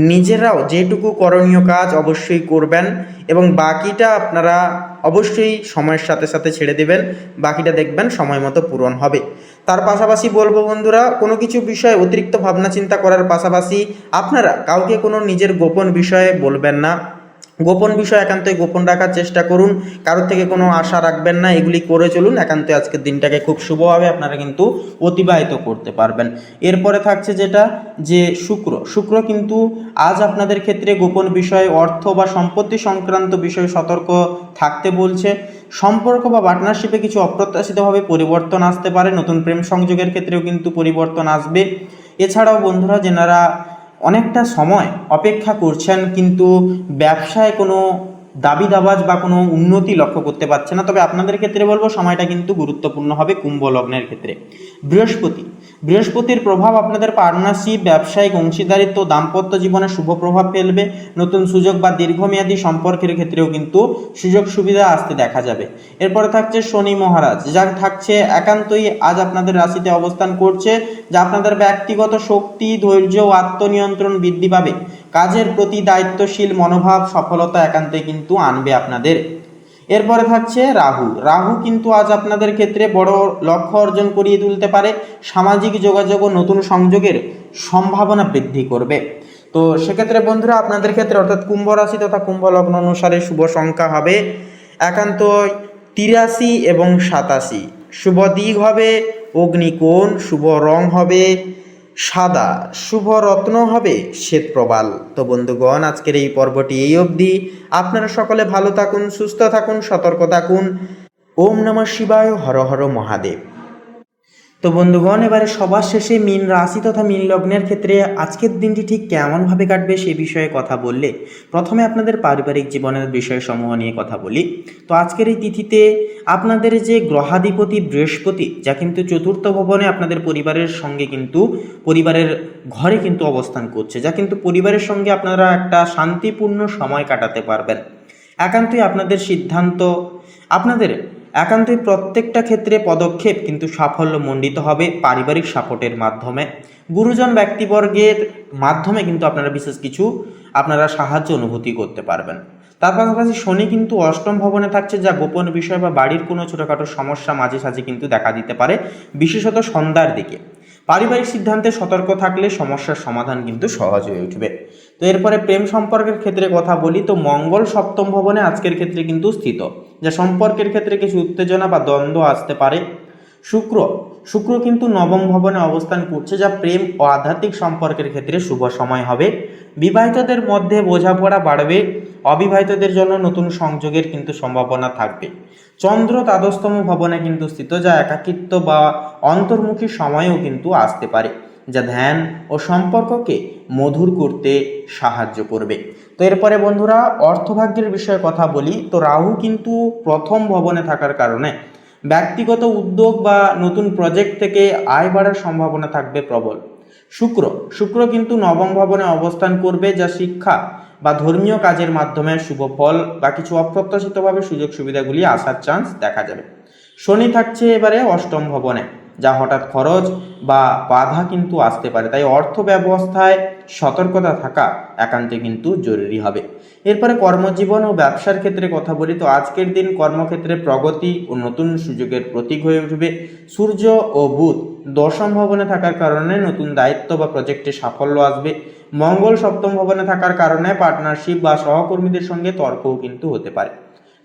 নিজেরাও যেটুকু করণীয় কাজ অবশ্যই করবেন এবং বাকিটা আপনারা অবশ্যই সময়ের সাথে সাথে ছেড়ে দেবেন। বাকিটা দেখবেন সময় মতো পূরণ হবে। তার পাশাপাশি বলবো বন্ধুরা, কোনো কিছু বিষয়ে অতিরিক্ত ভাবনা চিন্তা করার পাশাপাশি আপনারা কাউকে কোনো নিজের গোপন বিষয়ে বলবেন না। গোপন বিষয় একান্তই গোপন রাখার চেষ্টা করুন। কারোর থেকে কোনো আশা রাখবেন না, এগুলি করে চলুন। একান্তই আজকের দিনটাকে খুব শুভভাবে আপনারা কিন্তু অতিবাহিত করতে পারবেন। এরপরে থাকছে যেটা, যে শুক্র কিন্তু আজ আপনাদের ক্ষেত্রে গোপন বিষয়, অর্থ বা সম্পত্তি সংক্রান্ত বিষয়ে সতর্ক থাকতে বলছে। সম্পর্ক বা পার্টনারশিপে কিছু অপ্রত্যাশিতভাবে পরিবর্তন আসতে পারে। নতুন প্রেম সংযোগের ক্ষেত্রেও কিন্তু পরিবর্তন আসবে। এছাড়াও বন্ধুরা, যেনারা অনেকটা সময় অপেক্ষা করছেন, কিন্তু ব্যবসায় কোনো দাবি দাবাজ বা কোনো উন্নতি লক্ষ্য করতে পারছে না। তবে আপনাদের ক্ষেত্রে বলবো সময়টা কিন্তু গুরুত্বপূর্ণ হবে কুম্ভ লগ্নের ক্ষেত্রে। বৃহস্পতির প্রভাব আপনাদের পার্টনারশিপ, ব্যবসায়িক অংশীদারিত্ব, দাম্পত্য জীবনে শুভ প্রভাব ফেলবে। নতুন সুযোগ বা দীর্ঘমেয়াদী সম্পর্কের ক্ষেত্রেও কিন্তু সুযোগ সুবিধা আসতে দেখা যাবে। এরপরে থাকছে শনি মহারাজ, যা থাকছে একান্তই আজ আপনাদের রাশিতে অবস্থান করছে, যা আপনাদের ব্যক্তিগত শক্তি, ধৈর্য ও আত্মনিয়ন্ত্রণ বৃদ্ধি পাবে। কাজের প্রতি দায়িত্বশীল মনোভাব সফলতা একান্তই কিন্তু আনবে আপনাদের। এরপরে থাকছে রাহু কিন্তু আজ আপনাদের ক্ষেত্রে বড় লক্ষ্য অর্জন করিয়ে তুলতে পারে। সামাজিক যোগাযোগ ও নতুন সংযোগের সম্ভাবনা বৃদ্ধি করবে। তো সেক্ষেত্রে বন্ধুরা আপনাদের ক্ষেত্রে অর্থাৎ কুম্ভ রাশি তথা কুম্ভ লগ্ন অনুসারে শুভ সংখ্যা হবে একান্ত 83 এবং 87। শুভ দিক হবে অগ্নিকোণ, শুভ রং হবে সাদা, শুভ রত্ন হবে শ্বেত প্রবাল। তো বন্ধুগণ, আজকের এই পর্বটি এই অবধি। আপনারা সকলে ভালো থাকুন, সুস্থ থাকুন, সতর্ক থাকুন। ওম নমঃ শিবায়, হর হর মহাদেব। তো বন্ধুগণ, এবারে সবার শেষে মীন রাশি তথা মীন লগ্নের ক্ষেত্রে আজকের দিনটি ঠিক কেমনভাবে কাটবে সে বিষয়ে কথা বললে প্রথমে আপনাদের পারিবারিক জীবনের বিষয়সমূহ নিয়ে কথা বলি। তো আজকের এই তিথিতে আপনাদের যে গ্রহাধিপতি বৃহস্পতি, যা কিন্তু চতুর্থ ভবনে আপনাদের পরিবারের সঙ্গে কিন্তু পরিবারের ঘরে কিন্তু অবস্থান করছে, যা কিন্তু পরিবারের সঙ্গে আপনারা একটা শান্তিপূর্ণ সময় কাটাতে পারবেন। একান্তই আপনাদের সিদ্ধান্ত, আপনাদের একান্তই প্রত্যেকটা ক্ষেত্রে পদক্ষেপ কিন্তু সাফল্যমণ্ডিত হবে পারিবারিক সাপোর্টের মাধ্যমে। গুরুজন ব্যক্তিবর্গের মাধ্যমে কিন্তু আপনারা বিশেষ কিছু আপনারা সাহায্য অনুভূতি করতে পারবেন। তার পাশাপাশি শনি কিন্তু অষ্টম ভবনে থাকছে, যা গোপন বিষয় বা বাড়ির কোনো ছোটোখাটো সমস্যা মাঝে সাঝে কিন্তু দেখা দিতে পারে, বিশেষত সন্ধ্যার দিকে। পারিবারিক সিদ্ধান্তে সতর্ক থাকলে সমস্যার সমাধান কিন্তু সহজ হয়ে উঠবে। তো এরপরে প্রেম সম্পর্কের ক্ষেত্রে কথা বলি। তো মঙ্গল সপ্তম ভবনে আজকের ক্ষেত্রে কিন্তু স্থিত, যা সম্পর্কের ক্ষেত্রে কিছু উত্তেজনা বা দ্বন্দ্ব আসতে পারে। শুক্র কিন্তু নবম ভবনে অবস্থান করছে, যা প্রেম ও আধ্যাত্মিক সম্পর্কের ক্ষেত্রে শুভ সময় হবে। বিবাহিতদের মধ্যে বোঝাপড়া বাড়বে, অবিবাহিতদের জন্য নতুন সংযোগের কিন্তু সম্ভাবনা থাকবে। চন্দ্র দ্বাদশতম ভবনে কিন্তু স্থিত, যা একাকিত্ব বা অন্তর্মুখী সময়ও কিন্তু আসতে পারে, যা ধ্যান ও সম্পর্ককে মধুর করতে সাহায্য করবে। তো এরপরে বন্ধুরা অর্থভাগ্যের বিষয়ে কথা বলি। তো রাহু কিন্তু প্রথম ভবনে থাকার কারণে ব্যক্তিগত উদ্যোগ বা নতুন প্রজেক্ট থেকে আয় বাড়ার সম্ভাবনা থাকবে প্রবল। শুক্র কিন্তু নবম ভবনে অবস্থান করবে, যা শিক্ষা বা ধর্মীয় কাজের মাধ্যমে শুভ ফল বা কিছু অপ্রত্যাশিতভাবে সুযোগ সুবিধাগুলি আসার চান্স দেখা যাবে। শনি থাকছে এবারে অষ্টম ভবনে, যা হঠাৎ খরচ বা বাধা কিন্তু আসতে পারে, তাই অর্থ ব্যবস্থায় সতর্কতা থাকা একান্তে কিন্তু জরুরি হবে। এরপরে কর্মজীবন ও ব্যবসার ক্ষেত্রে কথা বলি। তো আজকের দিন কর্মক্ষেত্রে প্রগতি ও নতুন সুযোগের প্রতীক হয়ে উঠবে। সূর্য ও বুধ দশম ভবনে থাকার কারণে নতুন দায়িত্ব বা প্রজেক্টে সাফল্য আসবে। মঙ্গল সপ্তম ভবনে থাকার কারণে পার্টনারশিপ বা সহকর্মীদের সঙ্গে তর্কও কিন্তু হতে পারে,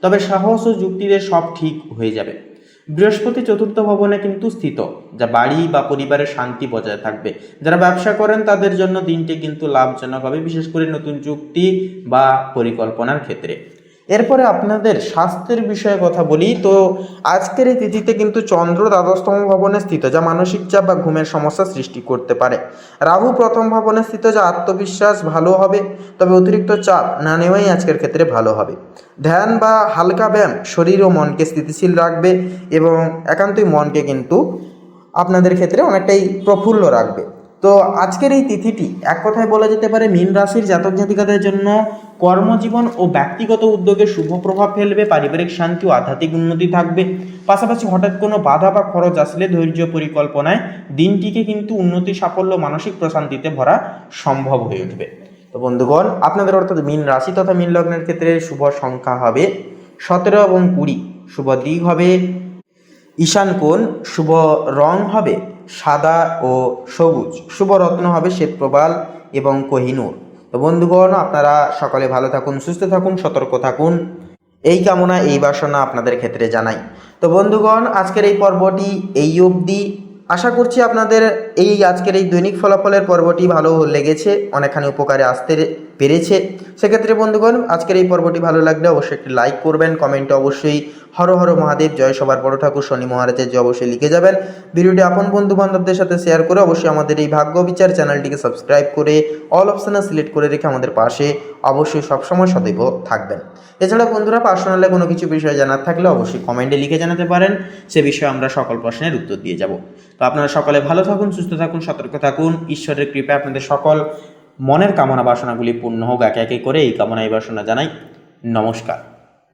তবে সাহস ও যুক্তিতে সব ঠিক হয়ে যাবে। বৃহস্পতি চতুর্থ ভবনে কিন্তু স্থিত, যা বাড়ি বা পরিবারের শান্তি বজায় থাকবে। যারা ব্যবসা করেন তাদের জন্য দিনটি কিন্তু লাভজনক হবে, বিশেষ করে নতুন চুক্তি বা পরিকল্পনার ক্ষেত্রে। এরপরে আপনাদের স্বাস্থ্যের বিষয়ে কথা বলি। তো আজকের এই তিথিতে কিন্তু চন্দ্র দ্বাদশতম ভবনে স্থিত, যা মানসিক চাপ বা ঘুমের সমস্যা সৃষ্টি করতে পারে। রাহু প্রথম ভবনে স্থিত, যা আত্মবিশ্বাস ভালো হবে, তবে অতিরিক্ত চাপ না নেওয়াই আজকের ক্ষেত্রে ভালো হবে। ধ্যান বা হালকা ব্যায়াম শরীর ও মনকে স্থিতিশীল রাখবে এবং একান্তই মনকে কিন্তু আপনাদের ক্ষেত্রে অনেকটাই প্রফুল্ল রাখবে। তো আজকের এই তিথিটি এক কথায় বলা যেতে পারে মীন রাশির জাতক জাতিকাদের জন্য কর্মজীবন ও ব্যক্তিগত উদ্যোগে শুভ প্রভাব ফেলবে। পারিবারিক শান্তি ও আধ্যাত্মিক উন্নতি থাকবে। পাশাপাশি হঠাৎ কোনো বাধা বা খরচ আসলে ধৈর্য পরিকল্পনায় দিনটিকে কিন্তু উন্নতি, সাফল্য, মানসিক প্রশান্তিতে ভরা সম্ভব হয়ে উঠবে। তো বন্ধুগণ, আপনাদের অর্থাৎ মীন রাশি তথা মীন লগ্নের ক্ষেত্রে শুভ সংখ্যা হবে 17 এবং 20। শুভ দিক হবে ঈশান কোণ, শুভ রং হবে সাদা ও সবুজ, শুভ রত্ন হবে শ্বেত প্রবাল এবং কোহিনূর। তো বন্ধুগণ, আপনারা সকলে ভালো থাকুন, সুস্থ থাকুন, সতর্ক থাকুন, এই কামনা এই বাসনা আপনাদের ক্ষেত্রে জানাই। তো বন্ধুগণ, আজকের এই পর্বটি এই অবধি। আশা করছি আপনাদের আজকের এই দৈনিক ফলাফলের পর্বটি ভালো লেগেছে, অনেকখানি উপকারে আসতে পেরেছে। সেক্ষেত্রে বন্ধুগণ, আজকের এই পর্বটি ভালো লাগলে অবশ্যই একটি লাইক করবেন, কমেন্টে অবশ্যই হর হর মহাদেব জয় সবার বড় ঠাকুর শনি মহারাজের জয় অবশ্যই লিখে যাবেন। ভিডিওটি আপন বন্ধু বান্ধবদের সাথে শেয়ার করে অবশ্যই আমাদের এই ভাগ্য বিচার চ্যানেলটিকে সাবস্ক্রাইব করে অল অপশানে সিলেক্ট করে রেখে আমাদের পাশে অবশ্যই সবসময় সদৈব থাকবেন। এছাড়া বন্ধুরা, পার্সোনালে কোনো কিছু বিষয় জানার থাকলে অবশ্যই কমেন্টে লিখে জানাতে পারেন, সে বিষয়ে আমরা সকল প্রশ্নের উত্তর দিয়ে যাব। তো আপনারা সকলে ভালো থাকুন, সুস্থ থাকুন, সতর্ক থাকুন। ঈশ্বরের কৃপায় আপনাদের সকল মনের কামনা বাসনাগুলি পূর্ণ হোক। একে একে করে এই কামনা এই বাসনা জানাই। নমস্কার।